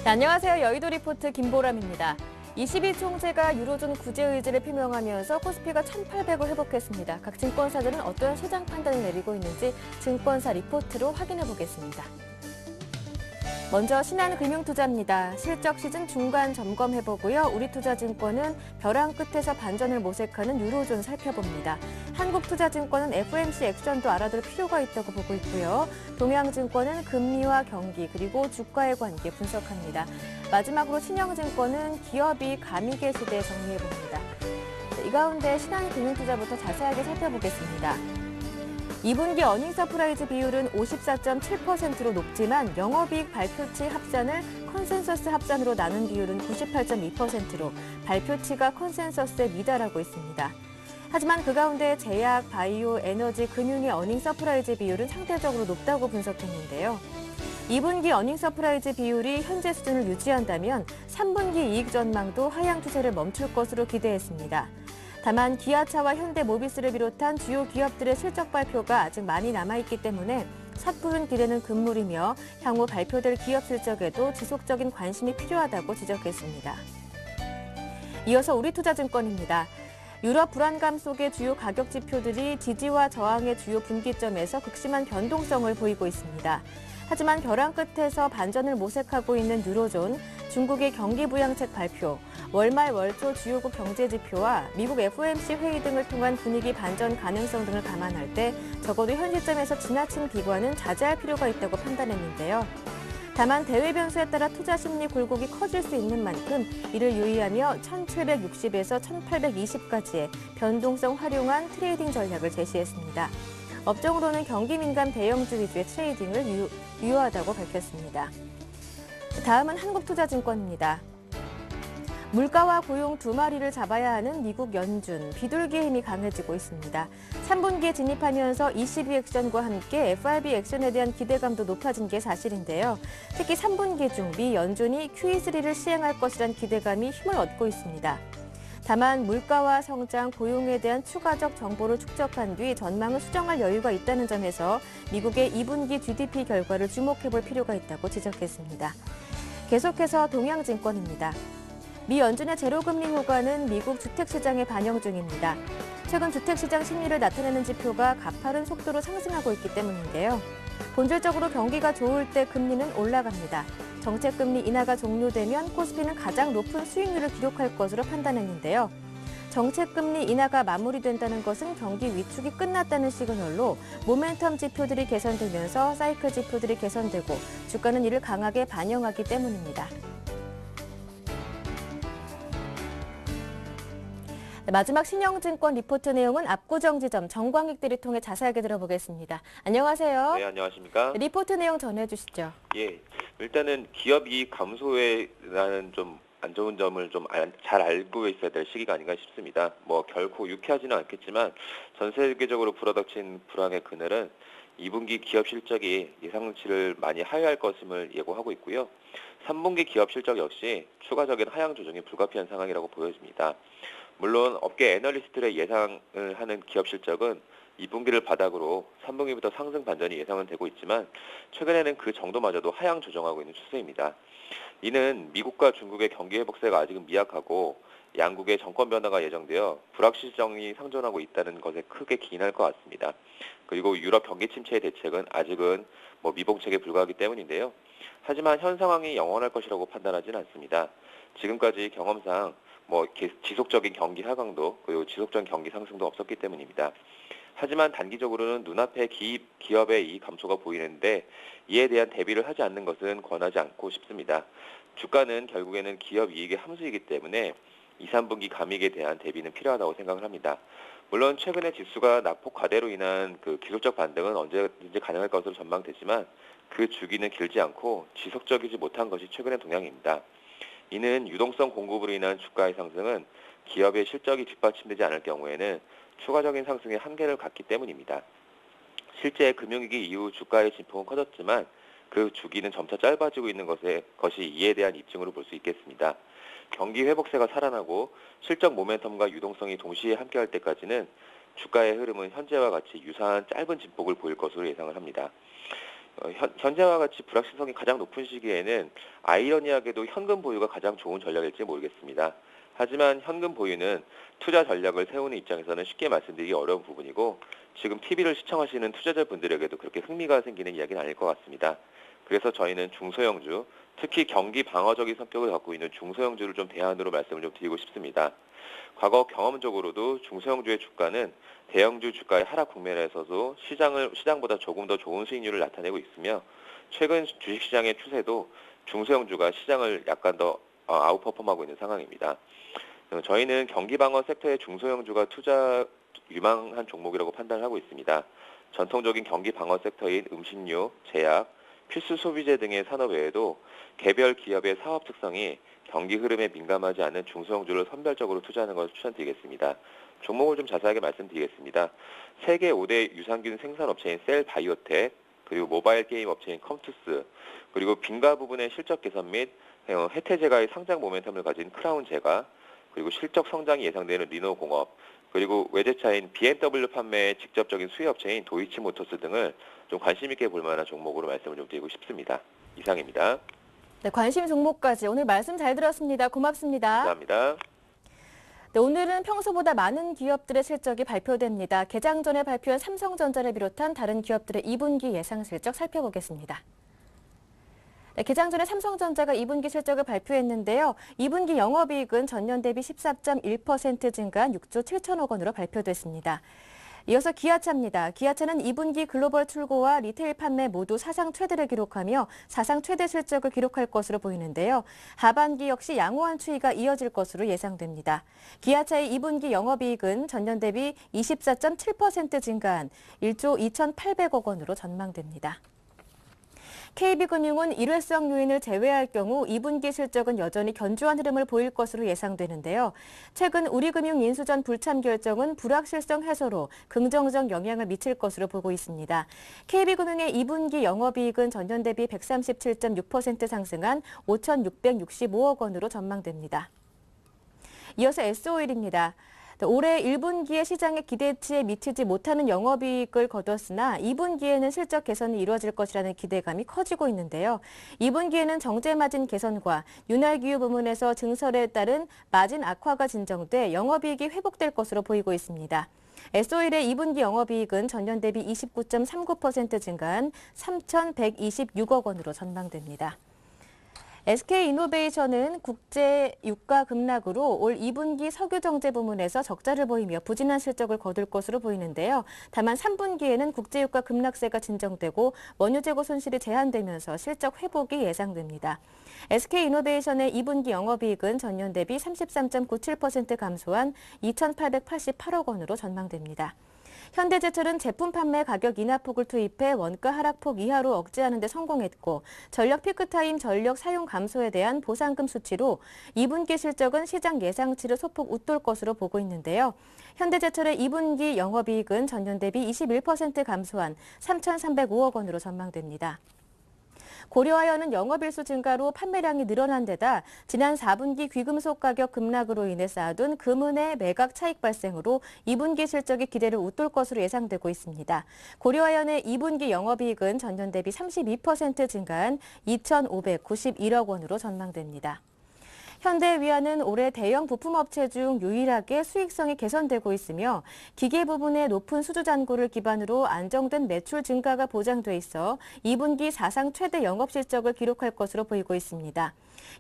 네, 안녕하세요. 여의도 리포트 김보람입니다. 22총재가 유로존 구제 의지를 표명하면서 코스피가 1,800을 회복했습니다. 각 증권사들은 어떠한 시장 판단을 내리고 있는지 증권사 리포트로 확인해 보겠습니다. 먼저 신한금융투자입니다. 실적 시즌 중간 점검해보고요. 우리투자증권은 벼랑 끝에서 반전을 모색하는 유로존 살펴봅니다. 한국투자증권은 FMC 액션도 알아둘 필요가 있다고 보고 있고요. 동양증권은 금리와 경기 그리고 주가의 관계 분석합니다. 마지막으로 신영증권은 기업이 가미계 시대에 정리해봅니다. 이 가운데 신한금융투자부터 자세하게 살펴보겠습니다. 2분기 어닝 서프라이즈 비율은 54.7%로 높지만 영업이익 발표치 합산을 컨센서스 합산으로 나눈 비율은 98.2%로 발표치가 컨센서스에 미달하고 있습니다. 하지만 그 가운데 제약, 바이오, 에너지, 금융의 어닝 서프라이즈 비율은 상대적으로 높다고 분석했는데요. 2분기 어닝 서프라이즈 비율이 현재 수준을 유지한다면 3분기 이익 전망도 하향 추세를 멈출 것으로 기대했습니다. 다만 기아차와 현대모비스를 비롯한 주요 기업들의 실적 발표가 아직 많이 남아있기 때문에 섣부른 기대는 금물이며 향후 발표될 기업 실적에도 지속적인 관심이 필요하다고 지적했습니다. 이어서 우리투자증권입니다. 유럽 불안감 속의 주요 가격 지표들이 지지와 저항의 주요 분기점에서 극심한 변동성을 보이고 있습니다. 하지만 벼랑 끝에서 반전을 모색하고 있는 유로존, 중국의 경기 부양책 발표, 월말 월초 주요국 경제 지표와 미국 FOMC 회의 등을 통한 분위기 반전 가능성 등을 감안할 때 적어도 현 시점에서 지나친 비관은 자제할 필요가 있다고 판단했는데요. 다만 대외 변수에 따라 투자 심리 굴곡이 커질 수 있는 만큼 이를 유의하며 1760에서 1820까지의 변동성 활용한 트레이딩 전략을 제시했습니다. 업종으로는 경기 민감 대형주 위주의 트레이딩을 유효하다고 밝혔습니다. 다음은 한국투자증권입니다. 물가와 고용 두 마리를 잡아야 하는 미국 연준, 비둘기의 힘이 강해지고 있습니다. 3분기에 진입하면서 ECB 액션과 함께 FRB 액션에 대한 기대감도 높아진 게 사실인데요. 특히 3분기 중 미 연준이 QE3를 시행할 것이란 기대감이 힘을 얻고 있습니다. 다만 물가와 성장, 고용에 대한 추가적 정보를 축적한 뒤 전망을 수정할 여유가 있다는 점에서 미국의 2분기 GDP 결과를 주목해볼 필요가 있다고 지적했습니다. 계속해서 동양증권입니다. 미 연준의 제로금리 효과는 미국 주택시장에 반영 중입니다. 최근 주택시장 심리를 나타내는 지표가 가파른 속도로 상승하고 있기 때문인데요. 본질적으로 경기가 좋을 때 금리는 올라갑니다. 정책금리 인하가 종료되면 코스피는 가장 높은 수익률을 기록할 것으로 판단했는데요. 정책금리 인하가 마무리된다는 것은 경기 위축이 끝났다는 시그널로 모멘텀 지표들이 개선되면서 사이클 지표들이 개선되고 주가는 이를 강하게 반영하기 때문입니다. 마지막 신영증권 리포트 내용은 압구정지점 정광익 대리통해 자세하게 들어보겠습니다. 안녕하세요. 네, 안녕하십니까? 리포트 내용 전해주시죠. 예, 일단은 기업 이익 감소에라는 좀 안 좋은 점을 좀 잘 알고 있어야 될 시기가 아닌가 싶습니다. 뭐 결코 유쾌하지는 않겠지만 전 세계적으로 불어닥친 불황의 그늘은 2분기 기업 실적이 예상치를 많이 하회할 것임을 예고하고 있고요. 3분기 기업 실적 역시 추가적인 하향 조정이 불가피한 상황이라고 보여집니다. 물론 업계 애널리스트들의 예상을 하는 기업 실적은 2분기를 바닥으로 3분기부터 상승 반전이 예상은 되고 있지만 최근에는 그 정도마저도 하향 조정하고 있는 추세입니다. 이는 미국과 중국의 경기 회복세가 아직은 미약하고 양국의 정권 변화가 예정되어 불확실성이 상존하고 있다는 것에 크게 기인할 것 같습니다. 그리고 유럽 경기 침체의 대책은 아직은 미봉책에 불과하기 때문인데요. 하지만 현 상황이 영원할 것이라고 판단하지는 않습니다. 지금까지 경험상 지속적인 경기 하강도 그리고 지속적인 경기 상승도 없었기 때문입니다. 하지만 단기적으로는 눈앞에 기업의 이익 감소가 보이는데 이에 대한 대비를 하지 않는 것은 권하지 않고 싶습니다. 주가는 결국에는 기업 이익의 함수이기 때문에 2, 3분기 감익에 대한 대비는 필요하다고 생각을 합니다. 물론 최근에 지수가 낙폭 과대로 인한 그 기술적 반등은 언제든지 가능할 것으로 전망되지만 그 주기는 길지 않고 지속적이지 못한 것이 최근의 동향입니다. 이는 유동성 공급으로 인한 주가의 상승은 기업의 실적이 뒷받침되지 않을 경우에는 추가적인 상승의 한계를 갖기 때문입니다. 실제 금융위기 이후 주가의 진폭은 커졌지만 그 주기는 점차 짧아지고 있는 것이 이에 대한 입증으로 볼 수 있겠습니다. 경기 회복세가 살아나고 실적 모멘텀과 유동성이 동시에 함께할 때까지는 주가의 흐름은 현재와 같이 유사한 짧은 진폭을 보일 것으로 예상을 합니다. 현재와 같이 불확실성이 가장 높은 시기에는 아이러니하게도 현금 보유가 가장 좋은 전략일지 모르겠습니다. 하지만 현금 보유는 투자 전략을 세우는 입장에서는 쉽게 말씀드리기 어려운 부분이고 지금 TV를 시청하시는 투자자분들에게도 그렇게 흥미가 생기는 이야기는 아닐 것 같습니다. 그래서 저희는 중소형주, 특히 경기 방어적인 성격을 갖고 있는 중소형주를 좀 대안으로 말씀을 좀 드리고 싶습니다. 과거 경험적으로도 중소형주의 주가는 대형주 주가의 하락 국면에서도 시장보다 조금 더 좋은 수익률을 나타내고 있으며 최근 주식시장의 추세도 중소형주가 시장을 약간 더 아웃퍼폼하고 있는 상황입니다. 저희는 경기 방어 섹터의 중소형주가 투자 유망한 종목이라고 판단을 하고 있습니다. 전통적인 경기 방어 섹터인 음식료, 제약, 필수 소비재 등의 산업 외에도 개별 기업의 사업 특성이 경기 흐름에 민감하지 않은 중소형주를 선별적으로 투자하는 것을 추천드리겠습니다. 종목을 좀 자세하게 말씀드리겠습니다. 세계 5대 유산균 생산업체인 셀바이오텍, 그리고 모바일 게임 업체인 컴투스, 그리고 빈가 부분의 실적 개선 및 해태제가의 상장 모멘텀을 가진 크라운제가, 그리고 실적 성장이 예상되는 리노공업, 그리고 외제차인 BMW 판매의 직접적인 수혜업체인 도이치모터스 등을 좀 관심 있게 볼 만한 종목으로 말씀을 좀 드리고 싶습니다. 이상입니다. 네, 관심 종목까지 오늘 말씀 잘 들었습니다. 고맙습니다. 감사합니다. 네, 오늘은 평소보다 많은 기업들의 실적이 발표됩니다. 개장 전에 발표한 삼성전자를 비롯한 다른 기업들의 2분기 예상 실적 살펴보겠습니다. 네, 개장 전에 삼성전자가 2분기 실적을 발표했는데요. 2분기 영업이익은 전년 대비 14.1% 증가한 6조 7천억 원으로 발표됐습니다. 이어서 기아차입니다. 기아차는 2분기 글로벌 출고와 리테일 판매 모두 사상 최대를 기록하며 사상 최대 실적을 기록할 것으로 보이는데요. 하반기 역시 양호한 추이가 이어질 것으로 예상됩니다. 기아차의 2분기 영업이익은 전년 대비 24.7% 증가한 1조 2,800억 원으로 전망됩니다. KB금융은 일회성 요인을 제외할 경우 2분기 실적은 여전히 견조한 흐름을 보일 것으로 예상되는데요. 최근 우리금융 인수전 불참 결정은 불확실성 해소로 긍정적 영향을 미칠 것으로 보고 있습니다. KB금융의 2분기 영업이익은 전년 대비 137.6% 상승한 5,665억 원으로 전망됩니다. 이어서 S-오일입니다. 올해 1분기에 시장의 기대치에 미치지 못하는 영업이익을 거뒀으나 2분기에는 실적 개선이 이루어질 것이라는 기대감이 커지고 있는데요. 2분기에는 정제 마진 개선과 윤활기유 부문에서 증설에 따른 마진 악화가 진정돼 영업이익이 회복될 것으로 보이고 있습니다. S-오일의 2분기 영업이익은 전년 대비 29.39% 증가한 3,126억 원으로 전망됩니다. SK이노베이션은 국제 유가 급락으로 올 2분기 석유 정제 부문에서 적자를 보이며 부진한 실적을 거둘 것으로 보이는데요. 다만 3분기에는 국제 유가 급락세가 진정되고 원유 재고 손실이 제한되면서 실적 회복이 예상됩니다. SK이노베이션의 2분기 영업이익은 전년 대비 33.97% 감소한 2,888억 원으로 전망됩니다. 현대제철은 제품 판매 가격 인하폭을 투입해 원가 하락폭 이하로 억제하는 데 성공했고 전력 피크타임 전력 사용 감소에 대한 보상금 수치로 2분기 실적은 시장 예상치를 소폭 웃돌 것으로 보고 있는데요. 현대제철의 2분기 영업이익은 전년 대비 21% 감소한 3,305억 원으로 전망됩니다. 고려아연은 영업일수 증가로 판매량이 늘어난 데다 지난 4분기 귀금속 가격 급락으로 인해 쌓아둔 금은의 매각 차익 발생으로 2분기 실적이 기대를 웃돌 것으로 예상되고 있습니다. 고려아연의 2분기 영업이익은 전년 대비 32% 증가한 2,591억 원으로 전망됩니다. 현대위아는 올해 대형 부품업체 중 유일하게 수익성이 개선되고 있으며 기계 부분의 높은 수주 잔고를 기반으로 안정된 매출 증가가 보장돼 있어 2분기 사상 최대 영업실적을 기록할 것으로 보이고 있습니다.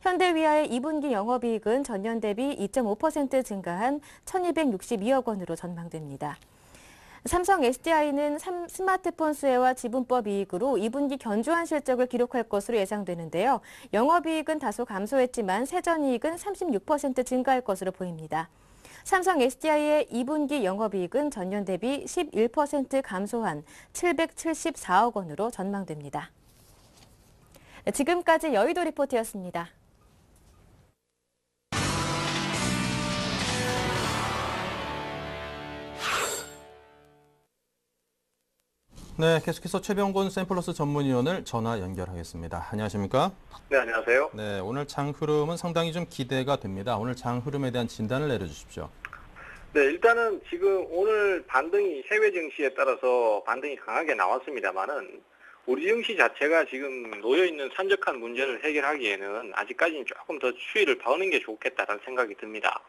현대위아의 2분기 영업이익은 전년 대비 2.5% 증가한 1,262억 원으로 전망됩니다. 삼성 SDI는 스마트폰 수혜와 지분법 이익으로 2분기 견조한 실적을 기록할 것으로 예상되는데요. 영업이익은 다소 감소했지만 세전이익은 36% 증가할 것으로 보입니다. 삼성 SDI의 2분기 영업이익은 전년 대비 11% 감소한 774억 원으로 전망됩니다. 지금까지 여의도 리포트였습니다. 네, 계속해서 최병곤 샘플러스 전문위원을 전화 연결하겠습니다. 안녕하십니까? 네, 안녕하세요. 네, 오늘 장 흐름은 상당히 좀 기대가 됩니다. 오늘 장 흐름에 대한 진단을 내려주십시오. 네, 일단은 지금 오늘 반등이 해외 증시에 따라서 반등이 강하게 나왔습니다만은 우리 증시 자체가 지금 놓여있는 산적한 문제를 해결하기에는 아직까지는 조금 더 추이를 버는 게 좋겠다라는 생각이 듭니다.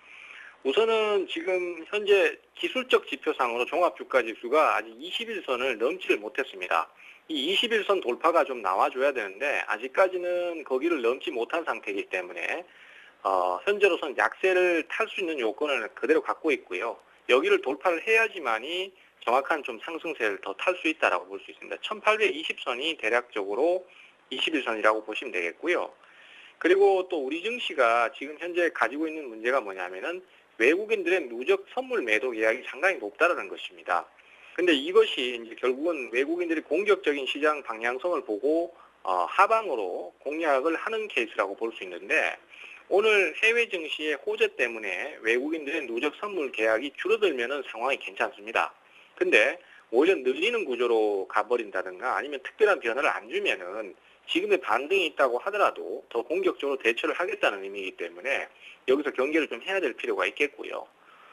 우선은 지금 현재 기술적 지표상으로 종합주가지수가 아직 21선을 넘지를 못했습니다. 이 21선 돌파가 좀 나와줘야 되는데 아직까지는 거기를 넘지 못한 상태이기 때문에 현재로서는 약세를 탈 수 있는 요건을 그대로 갖고 있고요. 여기를 돌파를 해야지만이 정확한 좀 상승세를 더 탈 수 있다라고 볼 수 있습니다. 1820선이 대략적으로 21선이라고 보시면 되겠고요. 그리고 또 우리 증시가 지금 현재 가지고 있는 문제가 뭐냐면은 외국인들의 누적 선물 매도 계약이 상당히 높다라는 것입니다. 근데 이것이 이제 결국은 외국인들이 공격적인 시장 방향성을 보고 하방으로 공략을 하는 케이스라고 볼 수 있는데 오늘 해외 증시의 호재 때문에 외국인들의 누적 선물 계약이 줄어들면은 상황이 괜찮습니다. 근데 오히려 늘리는 구조로 가버린다든가 아니면 특별한 변화를 안 주면은 지금의 반등이 있다고 하더라도 더 공격적으로 대처를 하겠다는 의미이기 때문에 여기서 경계를 좀 해야 될 필요가 있겠고요.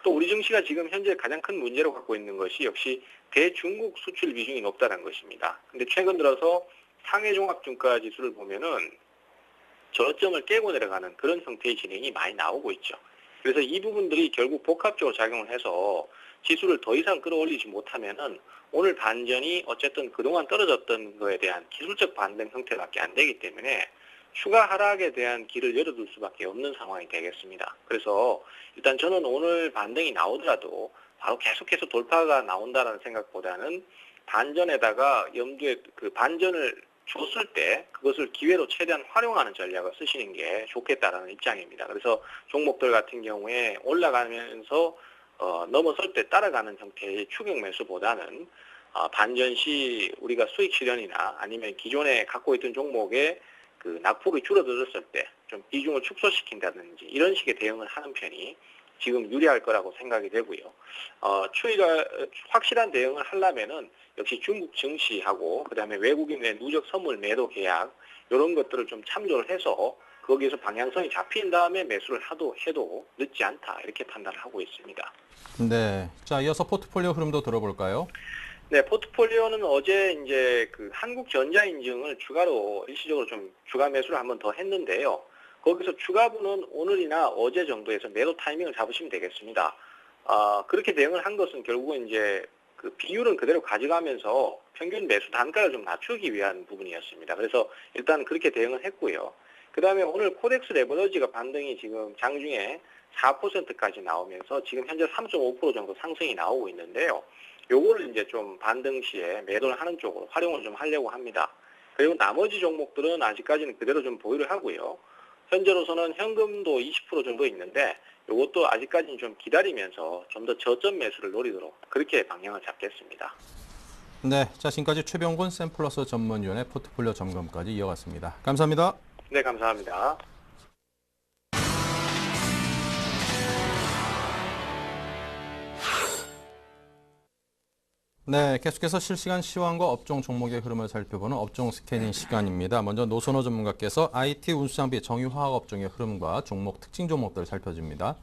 또 우리 증시가 지금 현재 가장 큰 문제로 갖고 있는 것이 역시 대중국 수출 비중이 높다는 것입니다. 근데 최근 들어서 상해 종합주가 지수를 보면은 저점을 깨고 내려가는 그런 형태의 진행이 많이 나오고 있죠. 그래서 이 부분들이 결국 복합적으로 작용을 해서 지수를 더 이상 끌어올리지 못하면은 오늘 반전이 어쨌든 그동안 떨어졌던 거에 대한 기술적 반등 형태밖에 안 되기 때문에 추가 하락에 대한 길을 열어둘 수밖에 없는 상황이 되겠습니다. 그래서 일단 저는 오늘 반등이 나오더라도 바로 계속해서 돌파가 나온다는 생각보다는 반전에다가 염두에 그 반전을 줬을 때 그것을 기회로 최대한 활용하는 전략을 쓰시는 게 좋겠다라는 입장입니다. 그래서 종목들 같은 경우에 올라가면서 넘어설 때 따라가는 형태의 추격 매수보다는 반전 시 우리가 수익 실현이나 아니면 기존에 갖고 있던 종목의 그 낙폭이 줄어들었을 때 좀 비중을 축소시킨다든지 이런 식의 대응을 하는 편이 지금 유리할 거라고 생각이 되고요. 추이가 확실한 대응을 하려면은 역시 중국 증시하고 그다음에 외국인의 누적 선물 매도 계약 이런 것들을 좀 참조를 해서 거기에서 방향성이 잡힌 다음에 매수를 해도 늦지 않다 이렇게 판단을 하고 있습니다. 네, 자 이어서 포트폴리오 흐름도 들어볼까요? 네, 포트폴리오는 어제 이제 그 한국전자인증을 추가로 일시적으로 좀 추가 매수를 한번 더 했는데요. 거기서 추가분은 오늘이나 어제 정도에서 매도 타이밍을 잡으시면 되겠습니다. 그렇게 대응을 한 것은 결국은 이제 그 비율은 그대로 가져가면서 평균 매수 단가를 좀 낮추기 위한 부분이었습니다. 그래서 일단 그렇게 대응을 했고요. 그 다음에 오늘 코덱스 레버러지가 반등이 지금 장중에 4%까지 나오면서 지금 현재 3.5% 정도 상승이 나오고 있는데요. 요거를 이제 좀 반등 시에 매도를 하는 쪽으로 활용을 좀 하려고 합니다. 그리고 나머지 종목들은 아직까지는 그대로 좀 보유를 하고요. 현재로서는 현금도 20% 정도 있는데 이것도 아직까지는 좀 기다리면서 좀 더 저점 매수를 노리도록 그렇게 방향을 잡겠습니다. 네, 자 지금까지 최병곤 샘플러스 전문위원의 포트폴리오 점검까지 이어갔습니다. 감사합니다. 네, 감사합니다. 네, 계속해서 실시간 시황과 업종 종목의 흐름을 살펴보는 업종 스캐닝 시간입니다. 먼저 노선호 전문가께서 IT 운수장비 정유화학 업종의 흐름과 종목 특징 종목들을 살펴줍니다.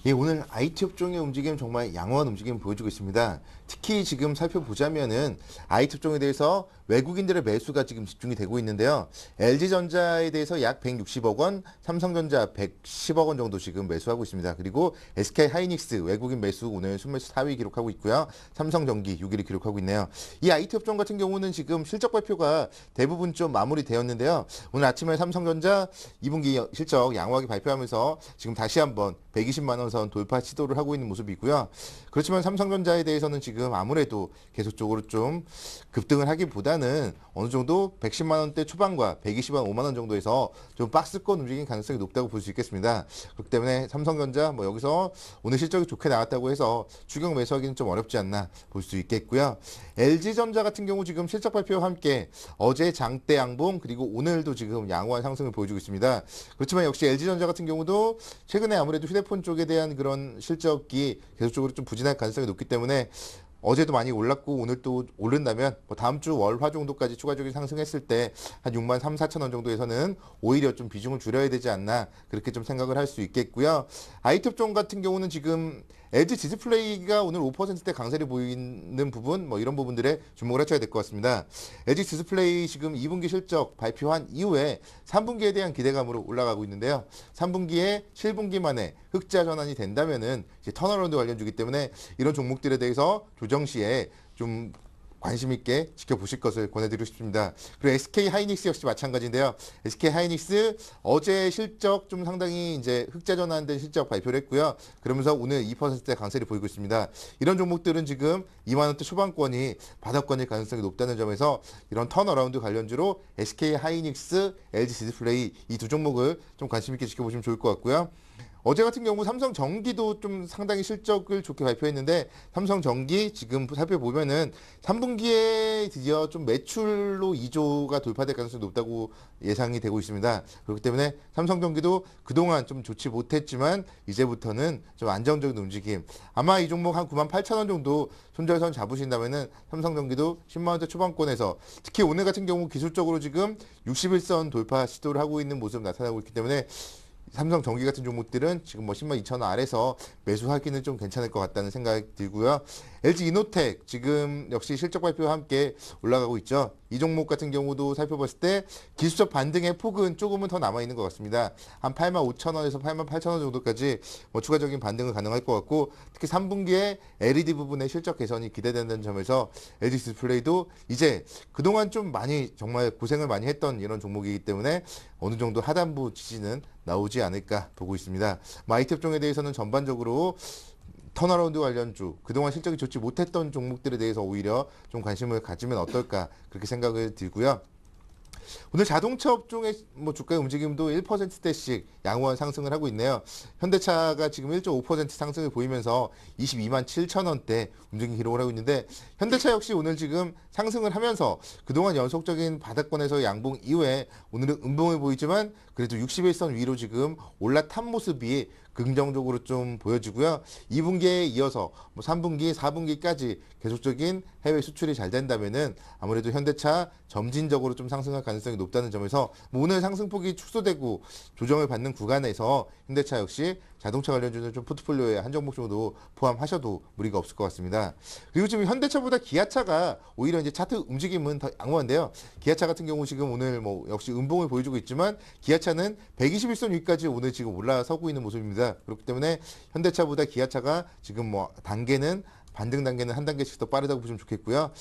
예, 오늘 IT 업종의 움직임 정말 양호한 움직임 보여주고 있습니다. 특히 지금 살펴보자면은 IT 업종에 대해서 외국인들의 매수가 지금 집중이 되고 있는데요. LG전자에 대해서 약 160억 원, 삼성전자 110억 원 정도 지금 매수하고 있습니다. 그리고 SK하이닉스 외국인 매수 오늘 순매수 4위 기록하고 있고요. 삼성전기 6위를 기록하고 있네요. 이 IT 업종 같은 경우는 지금 실적 발표가 대부분 좀 마무리되었는데요. 오늘 아침에 삼성전자 2분기 실적 양호하게 발표하면서 지금 다시 한번 120만 원 선 돌파 시도를 하고 있는 모습이고요. 그렇지만 삼성전자에 대해서는 지금 아무래도 계속적으로 좀 급등을 하기보다는 어느 정도 110만 원대 초반과 120만 5만 원 정도에서 좀 박스권 움직임 가능성이 높다고 볼 수 있겠습니다. 그렇기 때문에 삼성전자 뭐 여기서 오늘 실적이 좋게 나왔다고 해서 추격 매수하기는 좀 어렵지 않나 볼 수 있겠고요. LG전자 같은 경우 지금 실적 발표와 함께 어제 장대 양봉 그리고 오늘도 지금 양호한 상승을 보여주고 있습니다. 그렇지만 역시 LG전자 같은 경우도 최근에 아무래도 휴대폰 쪽에 대한 그런 실적이 계속적으로 좀 부진할 가능성이 높기 때문에 어제도 많이 올랐고 오늘 또 오른다면 뭐 다음 주 월화 정도까지 추가적인 상승했을 때 한 6만 3, 4천 원 정도에서는 오히려 좀 비중을 줄여야 되지 않나 그렇게 좀 생각을 할 수 있겠고요. IT 업종 같은 경우는 지금 LG 디스플레이가 오늘 5%대 강세를 보이는 부분 뭐 이런 부분들에 주목을 하셔야 될 것 같습니다. LG 디스플레이 지금 2분기 실적 발표한 이후에 3분기에 대한 기대감으로 올라가고 있는데요. 3분기에 7분기 만에 흑자 전환이 된다면은 이제 턴어라운드 관련주기 때문에 이런 종목들에 대해서 조정 시에 좀 관심 있게 지켜보실 것을 권해드리고 싶습니다. 그리고 SK하이닉스 역시 마찬가지인데요. SK하이닉스 어제 실적 좀 상당히 이제 흑자 전환된 실적 발표를 했고요. 그러면서 오늘 2%대 강세를 보이고 있습니다. 이런 종목들은 지금 2만 원대 초반권이 바닥권일 가능성이 높다는 점에서 이런 턴어라운드 관련주로 SK하이닉스, LG 디스플레이 이 두 종목을 좀 관심 있게 지켜보시면 좋을 것 같고요. 어제 같은 경우 삼성전기도 좀 상당히 실적을 좋게 발표했는데 삼성전기 지금 살펴보면은 3분기에 드디어 좀 매출로 2조가 돌파될 가능성이 높다고 예상이 되고 있습니다. 그렇기 때문에 삼성전기도 그동안 좀 좋지 못했지만 이제부터는 좀 안정적인 움직임 아마 이 종목 한 9만 8천 원 정도 손절선 잡으신다면은 삼성전기도 10만 원대 초반권에서 특히 오늘 같은 경우 기술적으로 지금 61선 돌파 시도를 하고 있는 모습 나타나고 있기 때문에 삼성전기 같은 종목들은 지금 뭐 10만 2천 원 아래서 매수하기는 좀 괜찮을 것 같다는 생각이 들고요. LG이노텍 지금 역시 실적 발표와 함께 올라가고 있죠. 이 종목 같은 경우도 살펴봤을 때 기술적 반등의 폭은 조금은 더 남아있는 것 같습니다. 한 8만 5천 원에서 8만 8천 원 정도까지 뭐 추가적인 반등은 가능할 것 같고 특히 3분기에 LED 부분의 실적 개선이 기대된다는 점에서 LG 디스플레이도 이제 그동안 좀 많이 정말 고생을 많이 했던 이런 종목이기 때문에 어느 정도 하단부 지지는 나오지 않을까 보고 있습니다. IT 업종에 대해서는 전반적으로 턴어라운드 관련주, 그동안 실적이 좋지 못했던 종목들에 대해서 오히려 좀 관심을 가지면 어떨까 그렇게 생각을 들고요. 오늘 자동차 업종의 뭐 주가의 움직임도 1%대씩 양호한 상승을 하고 있네요. 현대차가 지금 1.5% 상승을 보이면서 22만 7천 원대 움직임 기록을 하고 있는데 현대차 역시 오늘 지금 상승을 하면서 그동안 연속적인 바닥권에서 양봉 이후에 오늘은 음봉을 보이지만 그래도 61선 위로 지금 올라탄 모습이 긍정적으로 좀 보여지고요. 2분기에 이어서 뭐 3분기, 4분기까지 계속적인 해외 수출이 잘 된다면은 아무래도 현대차 점진적으로 좀 상승할 가능성이 높다는 점에서 뭐 오늘 상승폭이 축소되고 조정을 받는 구간에서 현대차 역시 자동차 관련주는 좀 포트폴리오에 한 종목 정도 포함하셔도 무리가 없을 것 같습니다. 그리고 지금 현대차보다 기아차가 오히려 이제 차트 움직임은 더 양호한데요. 기아차 같은 경우 지금 오늘 뭐 역시 음봉을 보여주고 있지만 기아차는 121선 위까지 오늘 지금 올라서고 있는 모습입니다. 그렇기 때문에 현대차보다 기아차가 지금 뭐 단계는 반등 단계는 한 단계씩 더 빠르다고 보시면 좋겠고요.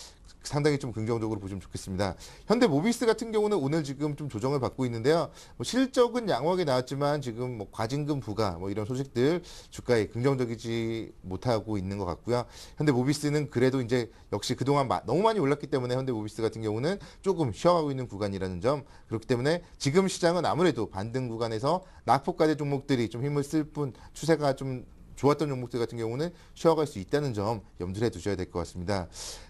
상당히 좀 긍정적으로 보시면 좋겠습니다. 현대모비스 같은 경우는 오늘 지금 좀 조정을 받고 있는데요. 뭐 실적은 양호하게 나왔지만 지금 뭐 과징금 부과 뭐 이런 소식들 주가에 긍정적이지 못하고 있는 것 같고요. 현대모비스는 그래도 이제 역시 그동안 너무 많이 올랐기 때문에 현대모비스 같은 경우는 조금 쉬어가고 있는 구간이라는 점 그렇기 때문에 지금 시장은 아무래도 반등 구간에서 낙폭과대 종목들이 좀 힘을 쓸 뿐 추세가 좀 좋았던 종목들 같은 경우는 쉬어갈 수 있다는 점 염두에 두셔야 될 것 같습니다.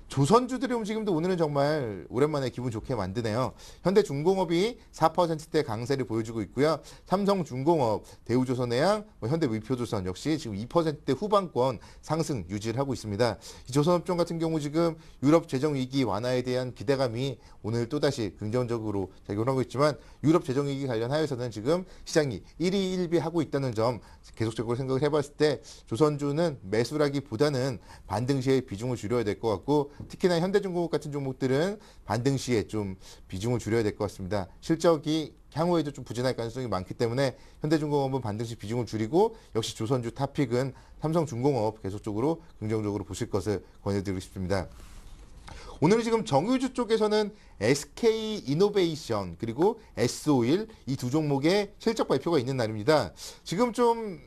조선주들의 움직임도 오늘은 정말 오랜만에 기분 좋게 만드네요. 현대중공업이 4%대 강세를 보여주고 있고요. 삼성중공업, 대우조선해양, 현대의표조선 역시 지금 2%대 후반권 상승 유지를 하고 있습니다. 이 조선업종 같은 경우 지금 유럽 재정위기 완화에 대한 기대감이 오늘 또다시 긍정적으로 작용하고 있지만 유럽 재정위기 관련하여서는 지금 시장이 1위 1비하고 있다는 점 계속적으로 생각을 해봤을 때 조선주는 매수라기보다는 반등 시에 비중을 줄여야 될 것 같고 특히나 현대중공업 같은 종목들은 반등 시에 좀 비중을 줄여야 될 것 같습니다. 실적이 향후에도 좀 부진할 가능성이 많기 때문에 현대중공업은 반등 시 비중을 줄이고 역시 조선주 탑픽은 삼성중공업 계속적으로 긍정적으로 보실 것을 권해드리고 싶습니다. 오늘 지금 정유주 쪽에서는 SK이노베이션 그리고 S-오일 이 두 종목의 실적 발표가 있는 날입니다. 지금 좀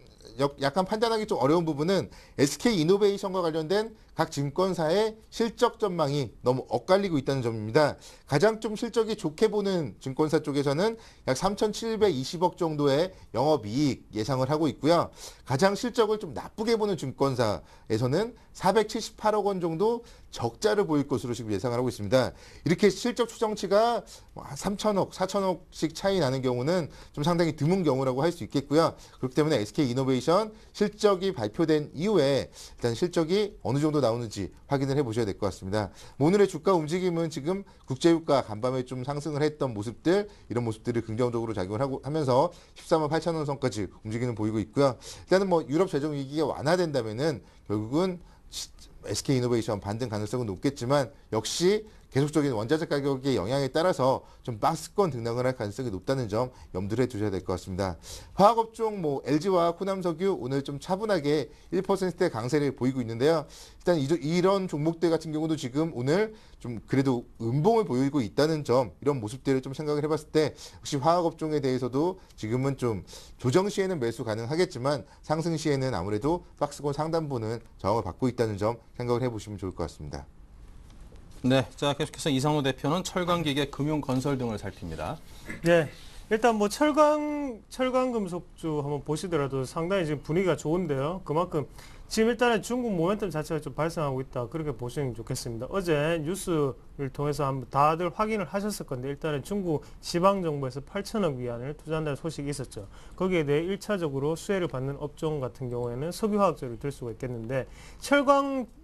약간 판단하기 좀 어려운 부분은 SK이노베이션과 관련된 각 증권사의 실적 전망이 너무 엇갈리고 있다는 점입니다. 가장 좀 실적이 좋게 보는 증권사 쪽에서는 약 3,720억 정도의 영업이익 예상을 하고 있고요. 가장 실적을 좀 나쁘게 보는 증권사에서는 478억 원 정도 적자를 보일 것으로 지금 예상을 하고 있습니다. 이렇게 실적 추정치가 3천억, 4천억씩 차이 나는 경우는 좀 상당히 드문 경우라고 할 수 있겠고요. 그렇기 때문에 SK이노베이션 실적이 발표된 이후에 일단 실적이 어느 정도 나오는지 확인을 해보셔야 될 것 같습니다. 오늘의 주가 움직임은 지금 국제유가 간밤에 좀 상승을 했던 모습들 이런 모습들이 긍정적으로 작용을 하면서 14만 8천 원 선까지 움직이는 보이고 있고요. 일단은 뭐 유럽 재정 위기가 완화된다면은 결국은 SK이노베이션 반등 가능성은 높겠지만 역시 계속적인 원자재 가격의 영향에 따라서 좀 박스권 등락을 할 가능성이 높다는 점 염두를 해두셔야 될 것 같습니다. 화학업종 LG화학, 호남석유 오늘 좀 차분하게 1%대 강세를 보이고 있는데요. 일단 이런 종목들 같은 경우도 지금 오늘 좀 그래도 음봉을 보이고 있다는 점 이런 모습들을 좀 생각을 해봤을 때 혹시 화학업종에 대해서도 지금은 좀 조정 시에는 매수 가능하겠지만 상승 시에는 아무래도 박스권 상단부는 저항을 받고 있다는 점 생각을 해보시면 좋을 것 같습니다. 네, 자 계속해서 이상우 대표는 철강기계, 금융건설 등을 살핍니다. 네. 일단 뭐 철강금속주 한번 보시더라도 상당히 지금 분위기가 좋은데요. 그만큼 지금 일단은 중국 모멘텀 자체가 좀 발생하고 있다. 그렇게 보시면 좋겠습니다. 어제 뉴스를 통해서 한번 다들 확인을 하셨을 건데 일단은 중국 지방정부에서 8천억 위안을 투자한다는 소식이 있었죠. 거기에 대해 1차적으로 수혜를 받는 업종 같은 경우에는 석유화학주를 들 수가 있겠는데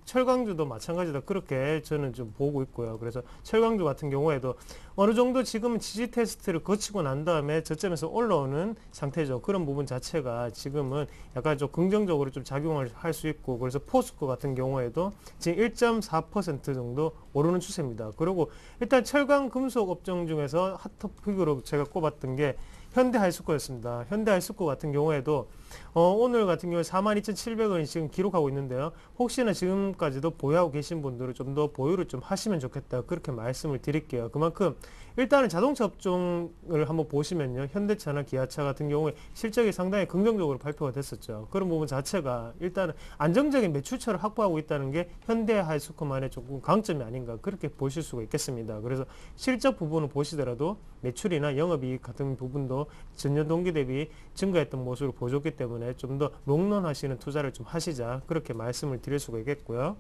철강주도 마찬가지다. 그렇게 저는 좀 보고 있고요. 그래서 철강주 같은 경우에도 어느 정도 지금은 지지 테스트를 거치고 난 다음에 저점에서 올라오는 상태죠. 그런 부분 자체가 지금은 약간 좀 긍정적으로 좀 작용을 할 수 있고 그래서 포스코 같은 경우에도 지금 1.4% 정도 오르는 추세입니다. 그리고 일단 철강 금속 업종 중에서 핫토픽으로 제가 꼽았던 게 현대하이스코였습니다. 현대하이스코 같은 경우에도 오늘 같은 경우에 42,700원이 지금 기록하고 있는데요. 혹시나 지금까지도 보유하고 계신 분들은 좀 더 보유를 좀 하시면 좋겠다. 그렇게 말씀을 드릴게요. 그만큼 일단은 자동차 업종을 한번 보시면요. 현대차나 기아차 같은 경우에 실적이 상당히 긍정적으로 발표가 됐었죠. 그런 부분 자체가 일단은 안정적인 매출처를 확보하고 있다는 게 현대하이스코만의 조금 강점이 아닌가 그렇게 보실 수가 있겠습니다. 그래서 실적 부분을 보시더라도 매출이나 영업이익 같은 부분도 전년 동기 대비 증가했던 모습을 보여줬기 때문에 좀 더 롱런하시는 투자를 좀 하시자 그렇게 말씀을 드릴 수가 있겠고요.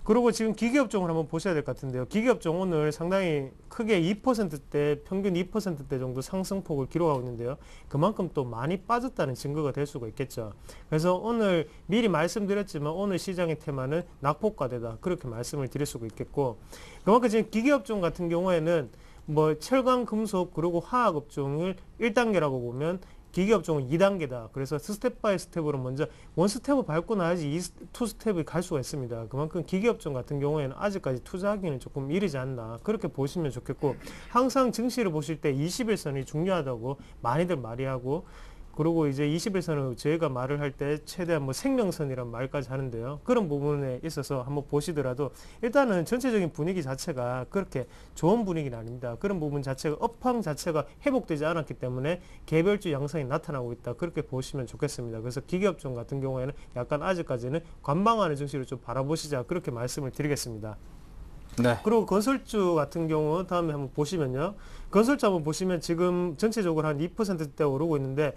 그리고 지금 기계업종을 한번 보셔야 될 것 같은데요. 기계업종 오늘 상당히 크게 2%대, 평균 2%대 정도 상승폭을 기록하고 있는데요. 그만큼 또 많이 빠졌다는 증거가 될 수가 있겠죠. 그래서 오늘 미리 말씀드렸지만 오늘 시장의 테마는 낙폭과대다. 그렇게 말씀을 드릴 수가 있겠고 그만큼 지금 기계업종 같은 경우에는 뭐 철강, 금속, 그리고 화학업종을 1단계라고 보면 기계업종은 2단계다. 그래서 스텝 바이 스텝으로 먼저 원스텝을 밟고 나야지 2스텝을 갈 수가 있습니다. 그만큼 기계업종 같은 경우에는 아직까지 투자하기는 조금 이르지 않나 그렇게 보시면 좋겠고 항상 증시를 보실 때 21선이 중요하다고 많이들 말이 하고 그리고 이제 21선을 저희가 말을 할 때 최대한 뭐 생명선이란 말까지 하는데요. 그런 부분에 있어서 한번 보시더라도 일단은 전체적인 분위기 자체가 그렇게 좋은 분위기는 아닙니다. 그런 부분 자체가 업황 자체가 회복되지 않았기 때문에 개별주 양상이 나타나고 있다. 그렇게 보시면 좋겠습니다. 그래서 기계업종 같은 경우에는 약간 아직까지는 관망하는 증시를 좀 바라보시자 그렇게 말씀을 드리겠습니다. 네. 그리고 건설주 같은 경우 다음에 한번 보시면요. 건설주 한번 보시면 지금 전체적으로 한 2%대 오르고 있는데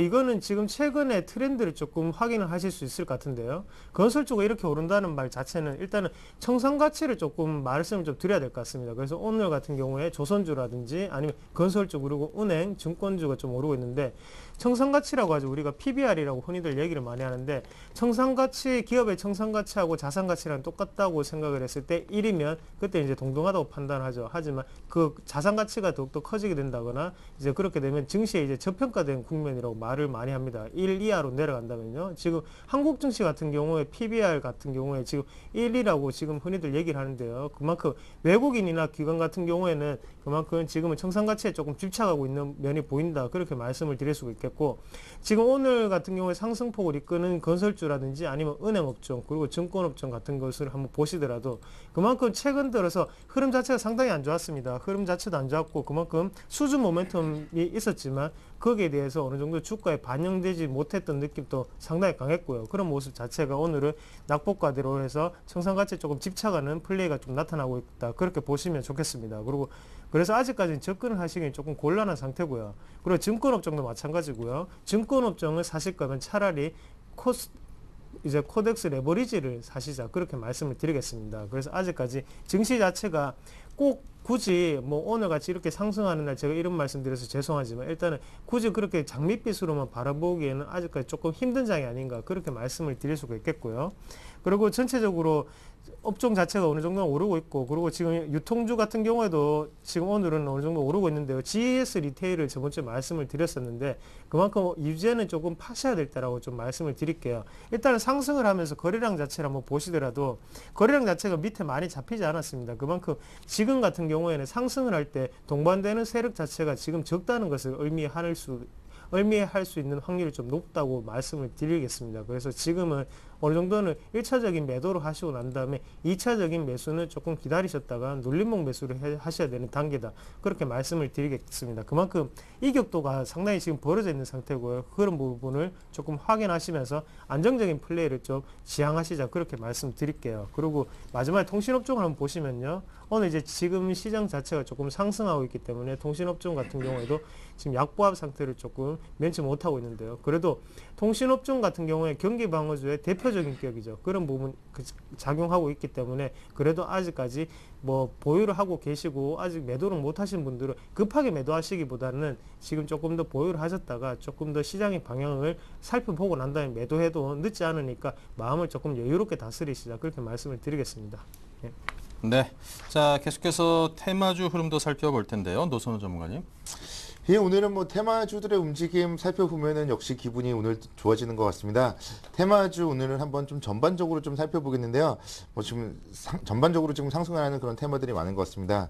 이거는 지금 최근에 트렌드를 조금 확인을 하실 수 있을 것 같은데요. 건설주가 이렇게 오른다는 말 자체는 일단은 청산 가치를 조금 말씀을 좀 드려야 될 것 같습니다. 그래서 오늘 같은 경우에 조선주라든지 아니면 건설주 그리고 은행, 증권주가 좀 오르고 있는데 청산가치라고 하죠. 우리가 PBR이라고 흔히들 얘기를 많이 하는데 청산가치, 기업의 청산가치하고 자산가치랑 똑같다고 생각을 했을 때 1이면 그때 이제 동등하다고 판단하죠. 하지만 그 자산가치가 더욱더 커지게 된다거나 이제 그렇게 되면 증시에 이제 저평가된 국면이라고 말을 많이 합니다. 1 이하로 내려간다면요. 지금 한국 증시 같은 경우에 PBR 같은 경우에 지금 1이라고 지금 흔히들 얘기를 하는데요. 그만큼 외국인이나 기관 같은 경우에는 그만큼 지금은 청산가치에 조금 집착하고 있는 면이 보인다. 그렇게 말씀을 드릴 수가 있겠고 지금 오늘 같은 경우에 상승폭을 이끄는 건설주라든지 아니면 은행업종 그리고 증권업종 같은 것을 한번 보시더라도 그만큼 최근 들어서 흐름 자체가 상당히 안 좋았습니다. 흐름 자체도 안 좋았고 그만큼 수준 모멘텀이 있었지만 거기에 대해서 어느 정도 주가에 반영되지 못했던 느낌도 상당히 강했고요. 그런 모습 자체가 오늘은 낙폭과대로 해서 청산가치에 조금 집착하는 플레이가 좀 나타나고 있다. 그렇게 보시면 좋겠습니다. 그리고 그래서 아직까지는 접근을 하시기엔 조금 곤란한 상태고요. 그리고 증권업종도 마찬가지고요. 증권업종을 사실 거면 차라리 이제 코덱스 레버리지를 사시자 그렇게 말씀을 드리겠습니다. 그래서 아직까지 증시 자체가 꼭 굳이 뭐 오늘같이 이렇게 상승하는 날 제가 이런 말씀 드려서 죄송하지만 일단은 굳이 그렇게 장밋빛으로만 바라보기에는 아직까지 조금 힘든 장이 아닌가 그렇게 말씀을 드릴 수가 있겠고요. 그리고 전체적으로 업종 자체가 어느 정도 오르고 있고 그리고 지금 유통주 같은 경우에도 지금 오늘은 어느 정도 오르고 있는데요. GS 리테일을 저번주에 말씀을 드렸었는데 그만큼 이제는 조금 파셔야 될 때라고 좀 말씀을 드릴게요. 일단은 상승을 하면서 거래량 자체를 한번 보시더라도 거래량 자체가 밑에 많이 잡히지 않았습니다. 그만큼 지금 같은 경우에는 상승을 할 때 동반되는 세력 자체가 지금 적다는 것을 의미할 수 있는 확률이 좀 높다고 말씀을 드리겠습니다. 그래서 지금은 어느 정도는 1차적인 매도를 하시고 난 다음에 2차적인 매수는 조금 기다리셨다가 눌림목 매수를 하셔야 되는 단계다. 그렇게 말씀을 드리겠습니다. 그만큼 이격도가 상당히 지금 벌어져 있는 상태고요. 그런 부분을 조금 확인하시면서 안정적인 플레이를 좀 지향하시자. 그렇게 말씀드릴게요. 그리고 마지막에 통신업종을 한번 보시면요. 오늘 이제 지금 시장 자체가 조금 상승하고 있기 때문에 통신업종 같은 경우에도 지금 약보합 상태를 조금 면치 못하고 있는데요. 그래도 통신업종 같은 경우에 경기방어주의 대표적인 기업이죠. 그런 부분 작용하고 있기 때문에 그래도 아직까지 뭐 보유를 하고 계시고 아직 매도를 못 하신 분들은 급하게 매도하시기보다는 지금 조금 더 보유를 하셨다가 조금 더 시장의 방향을 살펴보고 난 다음에 매도해도 늦지 않으니까 마음을 조금 여유롭게 다스리시자. 그렇게 말씀을 드리겠습니다. 예. 네, 자 계속해서 테마주 흐름도 살펴볼 텐데요. 노선우 전문가님. 예, 오늘은 뭐 테마주들의 움직임 살펴보면은 역시 기분이 오늘 좋아지는 것 같습니다. 테마주 오늘은 한번 좀 전반적으로 좀 살펴보겠는데요. 뭐 지금 전반적으로 지금 상승하는 그런 테마들이 많은 것 같습니다.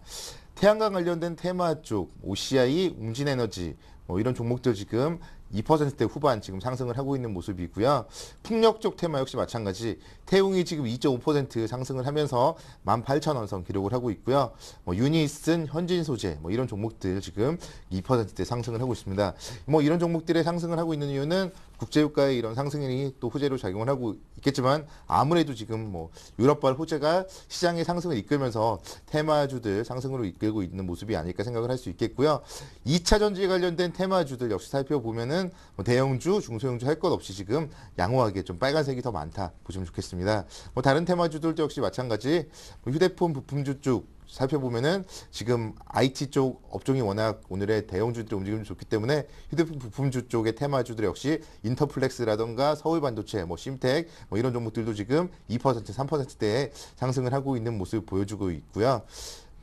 태양과 관련된 테마 쪽, OCI, 웅진에너지 뭐 이런 종목들 지금 2%대 후반 지금 상승을 하고 있는 모습이고요. 풍력 쪽 테마 역시 마찬가지. 태웅이 지금 2.5% 상승을 하면서 18,000원 선 기록을 하고 있고요. 뭐 유니슨, 현진소재 뭐 이런 종목들 지금 2%대 상승을 하고 있습니다. 뭐 이런 종목들의 상승을 하고 있는 이유는 국제유가의 이런 상승이 또 호재로 작용을 하고 있겠지만 아무래도 지금 뭐 유럽발 호재가 시장의 상승을 이끌면서 테마주들 상승으로 이끌고 있는 모습이 아닐까 생각을 할 수 있겠고요. 2차 전지에 관련된 테마주들 역시 살펴보면은 뭐 대형주, 중소형주 할 것 없이 지금 양호하게 좀 빨간색이 더 많다 보시면 좋겠습니다. 뭐 다른 테마주들도 역시 마찬가지 뭐 휴대폰 부품주 쪽 살펴보면은 지금 IT 쪽 업종이 워낙 오늘의 대형주들의 움직임이 좋기 때문에 휴대폰 부품주 쪽의 테마주들 역시 인터플렉스라던가 서울반도체, 뭐 심텍 뭐 이런 종목들도 지금 2%, 3%대의 상승을 하고 있는 모습을 보여주고 있고요.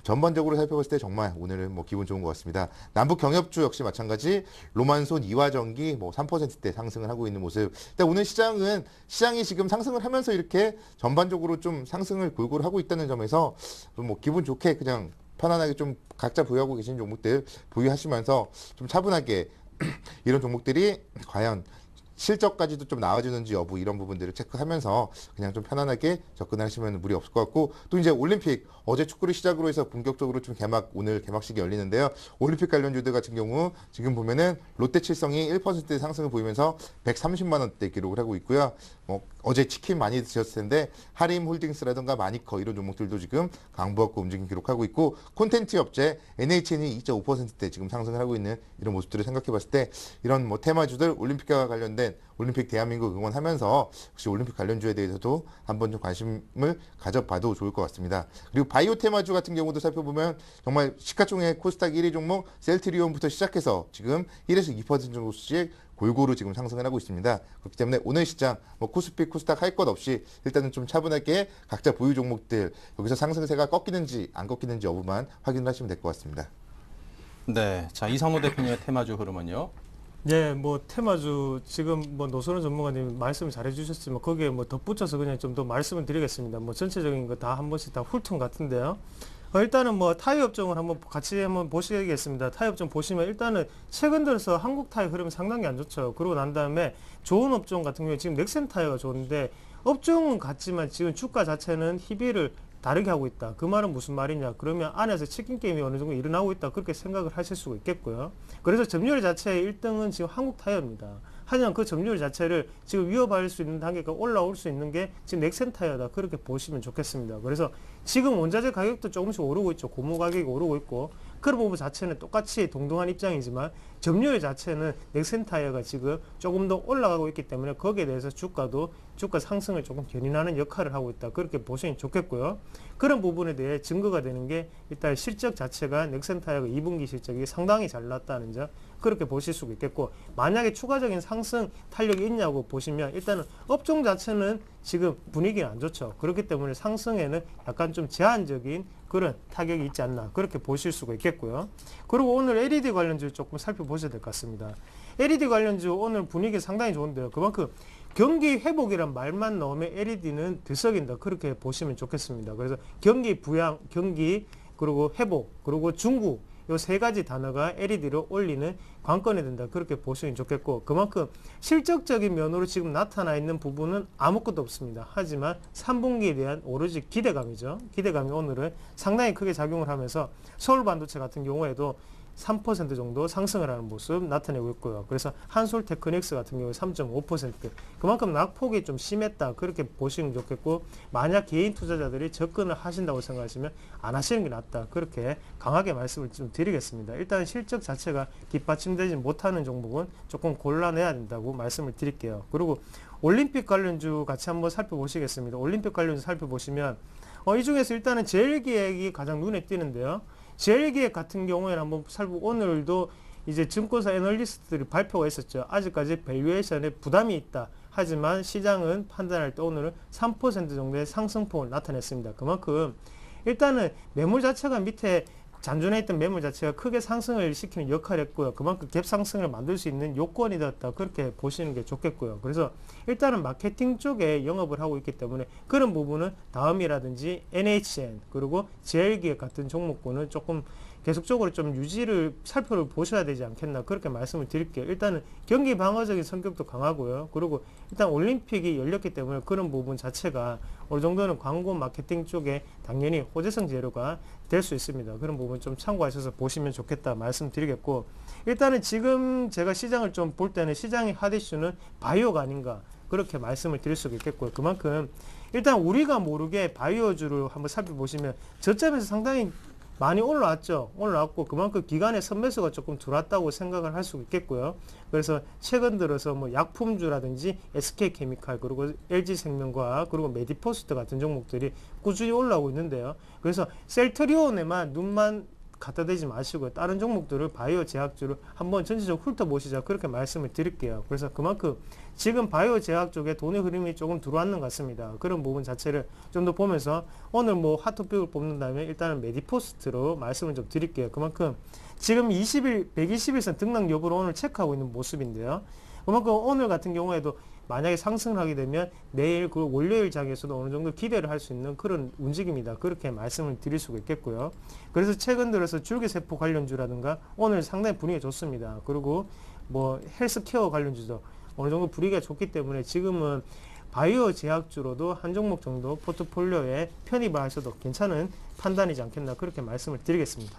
전반적으로 살펴봤을 때 정말 오늘은 뭐 기분 좋은 것 같습니다. 남북 경협주 역시 마찬가지 로만손, 이화전기 뭐 3%대 상승을 하고 있는 모습. 일단 오늘 시장이 지금 상승을 하면서 이렇게 전반적으로 좀 상승을 골고루 하고 있다는 점에서 좀 뭐 기분 좋게 그냥 편안하게 좀 각자 보유하고 계신 종목들 보유하시면서 좀 차분하게 이런 종목들이 과연 실적까지도 좀 나아지는지 여부 이런 부분들을 체크하면서 그냥 좀 편안하게 접근하시면 무리 없을 것 같고 또 이제 올림픽 어제 축구를 시작으로 해서 본격적으로 좀 오늘 개막식이 열리는데요. 올림픽 관련주들 같은 경우 지금 보면은 롯데칠성이 1% 상승을 보이면서 130만 원대 기록을 하고 있고요. 뭐 어제 치킨 많이 드셨을 텐데 하림홀딩스라든가 마니커 이런 종목들도 지금 강보합과 움직임 기록하고 있고 콘텐츠 업체 NHN이 2.5%대 지금 상승을 하고 있는 이런 모습들을 생각해 봤을 때 이런 뭐 테마주들 올림픽과 관련된 올림픽 대한민국 응원하면서 혹시 올림픽 관련주에 대해서도 한번 좀 관심을 가져봐도 좋을 것 같습니다. 그리고 바이오 테마주 같은 경우도 살펴보면 정말 시가총액 코스닥 1위 종목 셀트리온부터 시작해서 지금 1에서 2% 정도씩 골고루 지금 상승을 하고 있습니다. 그렇기 때문에 오늘 시장 뭐 코스피, 코스닥 할 것 없이 일단은 좀 차분하게 각자 보유 종목들 여기서 상승세가 꺾이는지 안 꺾이는지 여부만 확인을 하시면 될 것 같습니다. 네, 자 이상로 대표님의 테마주 흐름은요? 네, 뭐 테마주 지금 뭐 노선호 전문가님 말씀을 잘해주셨지만 거기에 뭐 덧붙여서 그냥 좀 더 말씀을 드리겠습니다. 뭐 전체적인 거 다 한 번씩 다 훑은 것 같은데요. 일단은 뭐 타이 업종을 같이 한번 보시겠습니다. 타이 업종 보시면 일단은 최근 들어서 한국 타이 흐름이 상당히 안 좋죠. 그러고 난 다음에 좋은 업종 같은 경우에 지금 넥센 타이어가 좋은데 업종은 같지만 지금 주가 자체는 희비를 다르게 하고 있다. 그 말은 무슨 말이냐? 그러면 안에서 치킨 게임이 어느 정도 일어나고 있다. 그렇게 생각을 하실 수가 있겠고요. 그래서 점유율 자체의 1등은 지금 한국 타이어입니다. 하지만 그 점유율 자체를 지금 위협할 수 있는 단계가 올라올 수 있는 게 지금 넥센 타이어다. 그렇게 보시면 좋겠습니다. 그래서 지금 원자재 가격도 조금씩 오르고 있죠. 고무 가격이 오르고 있고 그런 부분 자체는 똑같이 동등한 입장이지만 점유율 자체는 넥센 타이어가 지금 조금 더 올라가고 있기 때문에 거기에 대해서 주가 상승을 조금 견인하는 역할을 하고 있다. 그렇게 보시면 좋겠고요. 그런 부분에 대해 증거가 되는 게 일단 실적 자체가 넥센 타이어가 2분기 실적이 상당히 잘 나왔다는 점 그렇게 보실 수가 있겠고 만약에 추가적인 상승 탄력이 있냐고 보시면 일단은 업종 자체는 지금 분위기는 안 좋죠. 그렇기 때문에 상승에는 약간 좀 제한적인 그런 타격이 있지 않나 그렇게 보실 수가 있겠고요. 그리고 오늘 LED 관련주 조금 살펴보셔야 될 것 같습니다. LED 관련주 오늘 분위기 상당히 좋은데요. 그만큼 경기 회복이란 말만 나오면 LED는 들썩인다 그렇게 보시면 좋겠습니다. 그래서 경기 부양, 경기 그리고 회복 그리고 중국 이 세 가지 단어가 LED로 올리는 관건이 된다. 그렇게 보시면 좋겠고 그만큼 실적적인 면으로 지금 나타나 있는 부분은 아무것도 없습니다. 하지만 3분기에 대한 오로지 기대감이죠. 기대감이 오늘은 상당히 크게 작용을 하면서 서울반도체 같은 경우에도 3% 정도 상승을 하는 모습 나타내고 있고요. 그래서 한솔테크닉스 같은 경우에 3.5% 그만큼 낙폭이 좀 심했다. 그렇게 보시면 좋겠고 만약 개인 투자자들이 접근을 하신다고 생각하시면 안 하시는 게 낫다. 그렇게 강하게 말씀을 좀 드리겠습니다. 일단 실적 자체가 뒷받침되지 못하는 종목은 조금 골라내야 된다고 말씀을 드릴게요. 그리고 올림픽 관련주 같이 한번 살펴보시겠습니다. 올림픽 관련주 살펴보시면 이 중에서 일단은 제일기획이 가장 눈에 띄는데요. 제일기획 같은 경우에는 한번 살펴보고 오늘도 이제 증권사 애널리스트들이 발표가 있었죠. 아직까지 밸류에이션에 부담이 있다. 하지만 시장은 판단할 때 오늘은 3% 정도의 상승폭을 나타냈습니다. 그만큼 일단은 매물 자체가 밑에 잔존해 있던 매물 자체가 크게 상승을 시키는 역할을 했고요. 그만큼 갭 상승을 만들 수 있는 요건이 되었다. 그렇게 보시는 게 좋겠고요. 그래서 일단은 마케팅 쪽에 영업을 하고 있기 때문에 그런 부분은 다음이라든지 NHN 그리고 제일기획 같은 종목군은 조금 계속적으로 좀 유지를 살펴보셔야 되지 않겠나 그렇게 말씀을 드릴게요. 일단은 경기 방어적인 성격도 강하고요. 그리고 일단 올림픽이 열렸기 때문에 그런 부분 자체가 어느 정도는 광고 마케팅 쪽에 당연히 호재성 재료가 될 수 있습니다. 그런 부분 좀 참고하셔서 보시면 좋겠다 말씀드리겠고 일단은 지금 제가 시장을 좀 볼 때는 시장의 핫 이슈는 바이오가 아닌가 그렇게 말씀을 드릴 수 있겠고요. 그만큼 일단 우리가 모르게 바이오주를 한번 살펴보시면 저점에서 상당히 많이 올라왔죠. 올라왔고 그만큼 기간에 선매수가 조금 들어왔다고 생각을 할 수 있겠고요. 그래서 최근 들어서 뭐 약품주라든지 SK케미칼 그리고 LG생명과학 그리고 메디포스트 같은 종목들이 꾸준히 올라오고 있는데요. 그래서 셀트리온에만 눈만 갖다 대지 마시고요. 다른 종목들을 바이오 제약주를 한번 전체적으로 훑어보시자 그렇게 말씀을 드릴게요. 그래서 그만큼 지금 바이오 제약 쪽에 돈의 흐름이 조금 들어왔는 것 같습니다. 그런 부분 자체를 좀 더 보면서 오늘 뭐 핫토픽을 뽑는다면 일단은 메디포스트로 말씀을 좀 드릴게요. 그만큼 지금 120일선 등락 여부를 오늘 체크하고 있는 모습인데요. 그만큼 오늘 같은 경우에도 만약에 상승을 하게 되면 내일 그 월요일 장에서도 어느 정도 기대를 할 수 있는 그런 움직임이다. 그렇게 말씀을 드릴 수가 있겠고요. 그래서 최근 들어서 줄기세포 관련주라든가 오늘 상당히 분위기가 좋습니다. 그리고 뭐 헬스케어 관련주도 어느 정도 분위기가 좋기 때문에 지금은 바이오 제약주로도 한 종목 정도 포트폴리오에 편입을 하셔도 괜찮은 판단이지 않겠나 그렇게 말씀을 드리겠습니다.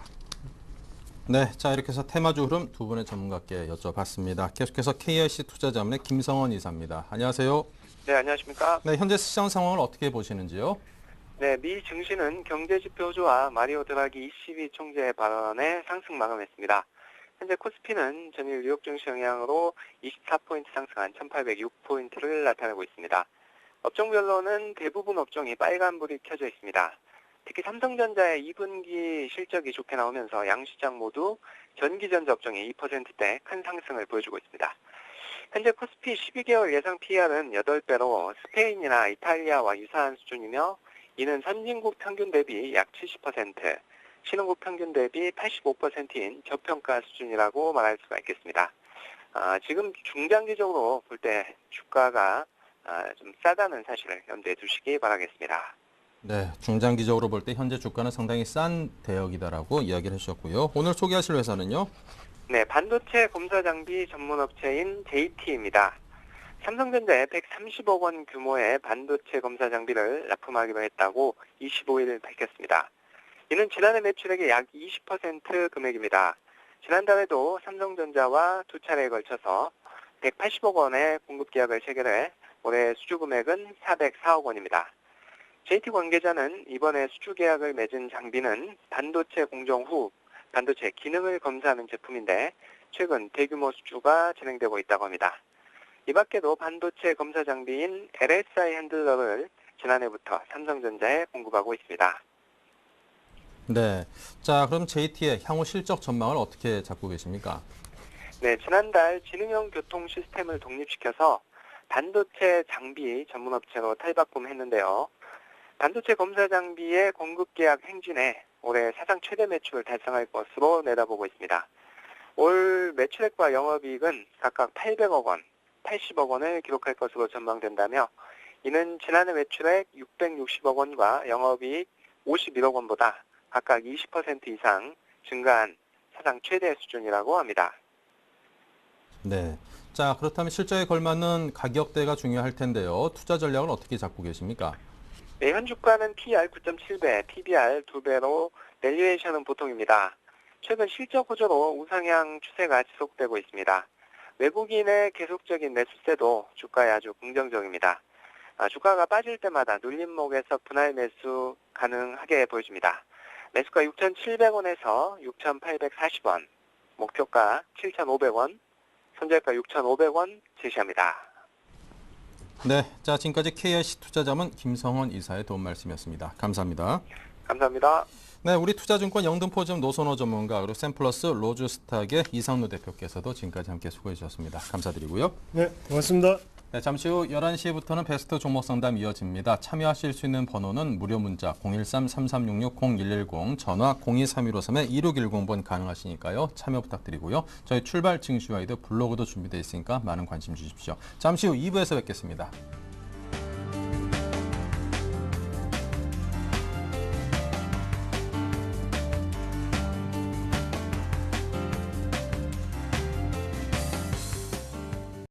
네, 자 이렇게 해서 테마주 흐름 두 분의 전문가께 여쭤봤습니다. 계속해서 KRC 투자자문의 김성원 이사입니다. 안녕하세요. 네, 안녕하십니까? 네, 현재 시장 상황을 어떻게 보시는지요? 네, 미 증시는 경제지표주와 마리오 드라기 ECB 총재의 발언에 상승 마감했습니다. 현재 코스피는 전일 뉴욕 증시 영향으로 24포인트 상승한 1806포인트를 나타내고 있습니다. 업종별로는 대부분 업종이 빨간불이 켜져 있습니다. 특히 삼성전자의 2분기 실적이 좋게 나오면서 양시장 모두 전기전자 업종이 2%대 큰 상승을 보여주고 있습니다. 현재 코스피 12개월 예상 PER은 8배로 스페인이나 이탈리아와 유사한 수준이며 이는 선진국 평균 대비 약 70%, 신흥국 평균 대비 85%인 저평가 수준이라고 말할 수가 있겠습니다. 지금 중장기적으로 볼 때 주가가 좀 싸다는 사실을 염두에 두시기 바라겠습니다. 네, 중장기적으로 볼 때 현재 주가는 상당히 싼 대역이다라고 이야기를 해주셨고요. 오늘 소개하실 회사는요? 네, 반도체 검사 장비 전문 업체인 JT입니다. 삼성전자에 130억 원 규모의 반도체 검사 장비를 납품하기로 했다고 25일 밝혔습니다. 이는 지난해 매출액의 약 20% 금액입니다. 지난달에도 삼성전자와 두 차례에 걸쳐서 180억 원의 공급 계약을 체결해 올해 수주 금액은 404억 원입니다. JT 관계자는 이번에 수주 계약을 맺은 장비는 반도체 공정 후 반도체 기능을 검사하는 제품인데 최근 대규모 수주가 진행되고 있다고 합니다. 이 밖에도 반도체 검사 장비인 LSI 핸들러를 지난해부터 삼성전자에 공급하고 있습니다. 네, 자 그럼 JT의 향후 실적 전망을 어떻게 잡고 계십니까? 네, 지난달 지능형 교통 시스템을 독립시켜서 반도체 장비 전문업체로 탈바꿈했는데요. 반도체 검사 장비의 공급 계약 행진에 올해 사상 최대 매출을 달성할 것으로 내다보고 있습니다. 올 매출액과 영업이익은 각각 800억 원, 80억 원을 기록할 것으로 전망된다며 이는 지난해 매출액 660억 원과 영업이익 51억 원보다 각각 20% 이상 증가한 사상 최대 수준이라고 합니다. 네, 자 그렇다면 실적에 걸맞는 가격대가 중요할 텐데요. 투자 전략을 어떻게 잡고 계십니까? 네, 현 주가는 PER 9.7배, PBR 2배로 밸류에이션은 보통입니다. 최근 실적 호조로 우상향 추세가 지속되고 있습니다. 외국인의 계속적인 매수세도 주가에 아주 긍정적입니다. 주가가 빠질 때마다 눌림목에서 분할 매수 가능하게 보여집니다. 매수가 6,700원에서 6,840원, 목표가 7,500원, 손절가 6,500원 제시합니다. 네, 자 지금까지 KIC 투자자문 김성원 이사의 도움 말씀이었습니다. 감사합니다. 감사합니다. 네, 우리 투자증권 영등포점 노선호 전문가 그리고 샘플러스 로즈스탁의 이상루 대표께서도 지금까지 함께 수고해 주셨습니다. 감사드리고요. 네, 고맙습니다. 네, 잠시 후 11시부터는 베스트 종목 상담 이어집니다. 참여하실 수 있는 번호는 무료 문자 013-3366-0110, 전화 023153-2610번 가능하시니까요. 참여 부탁드리고요. 저희 출발 증시와이드 블로그도 준비되어 있으니까 많은 관심 주십시오. 잠시 후 2부에서 뵙겠습니다.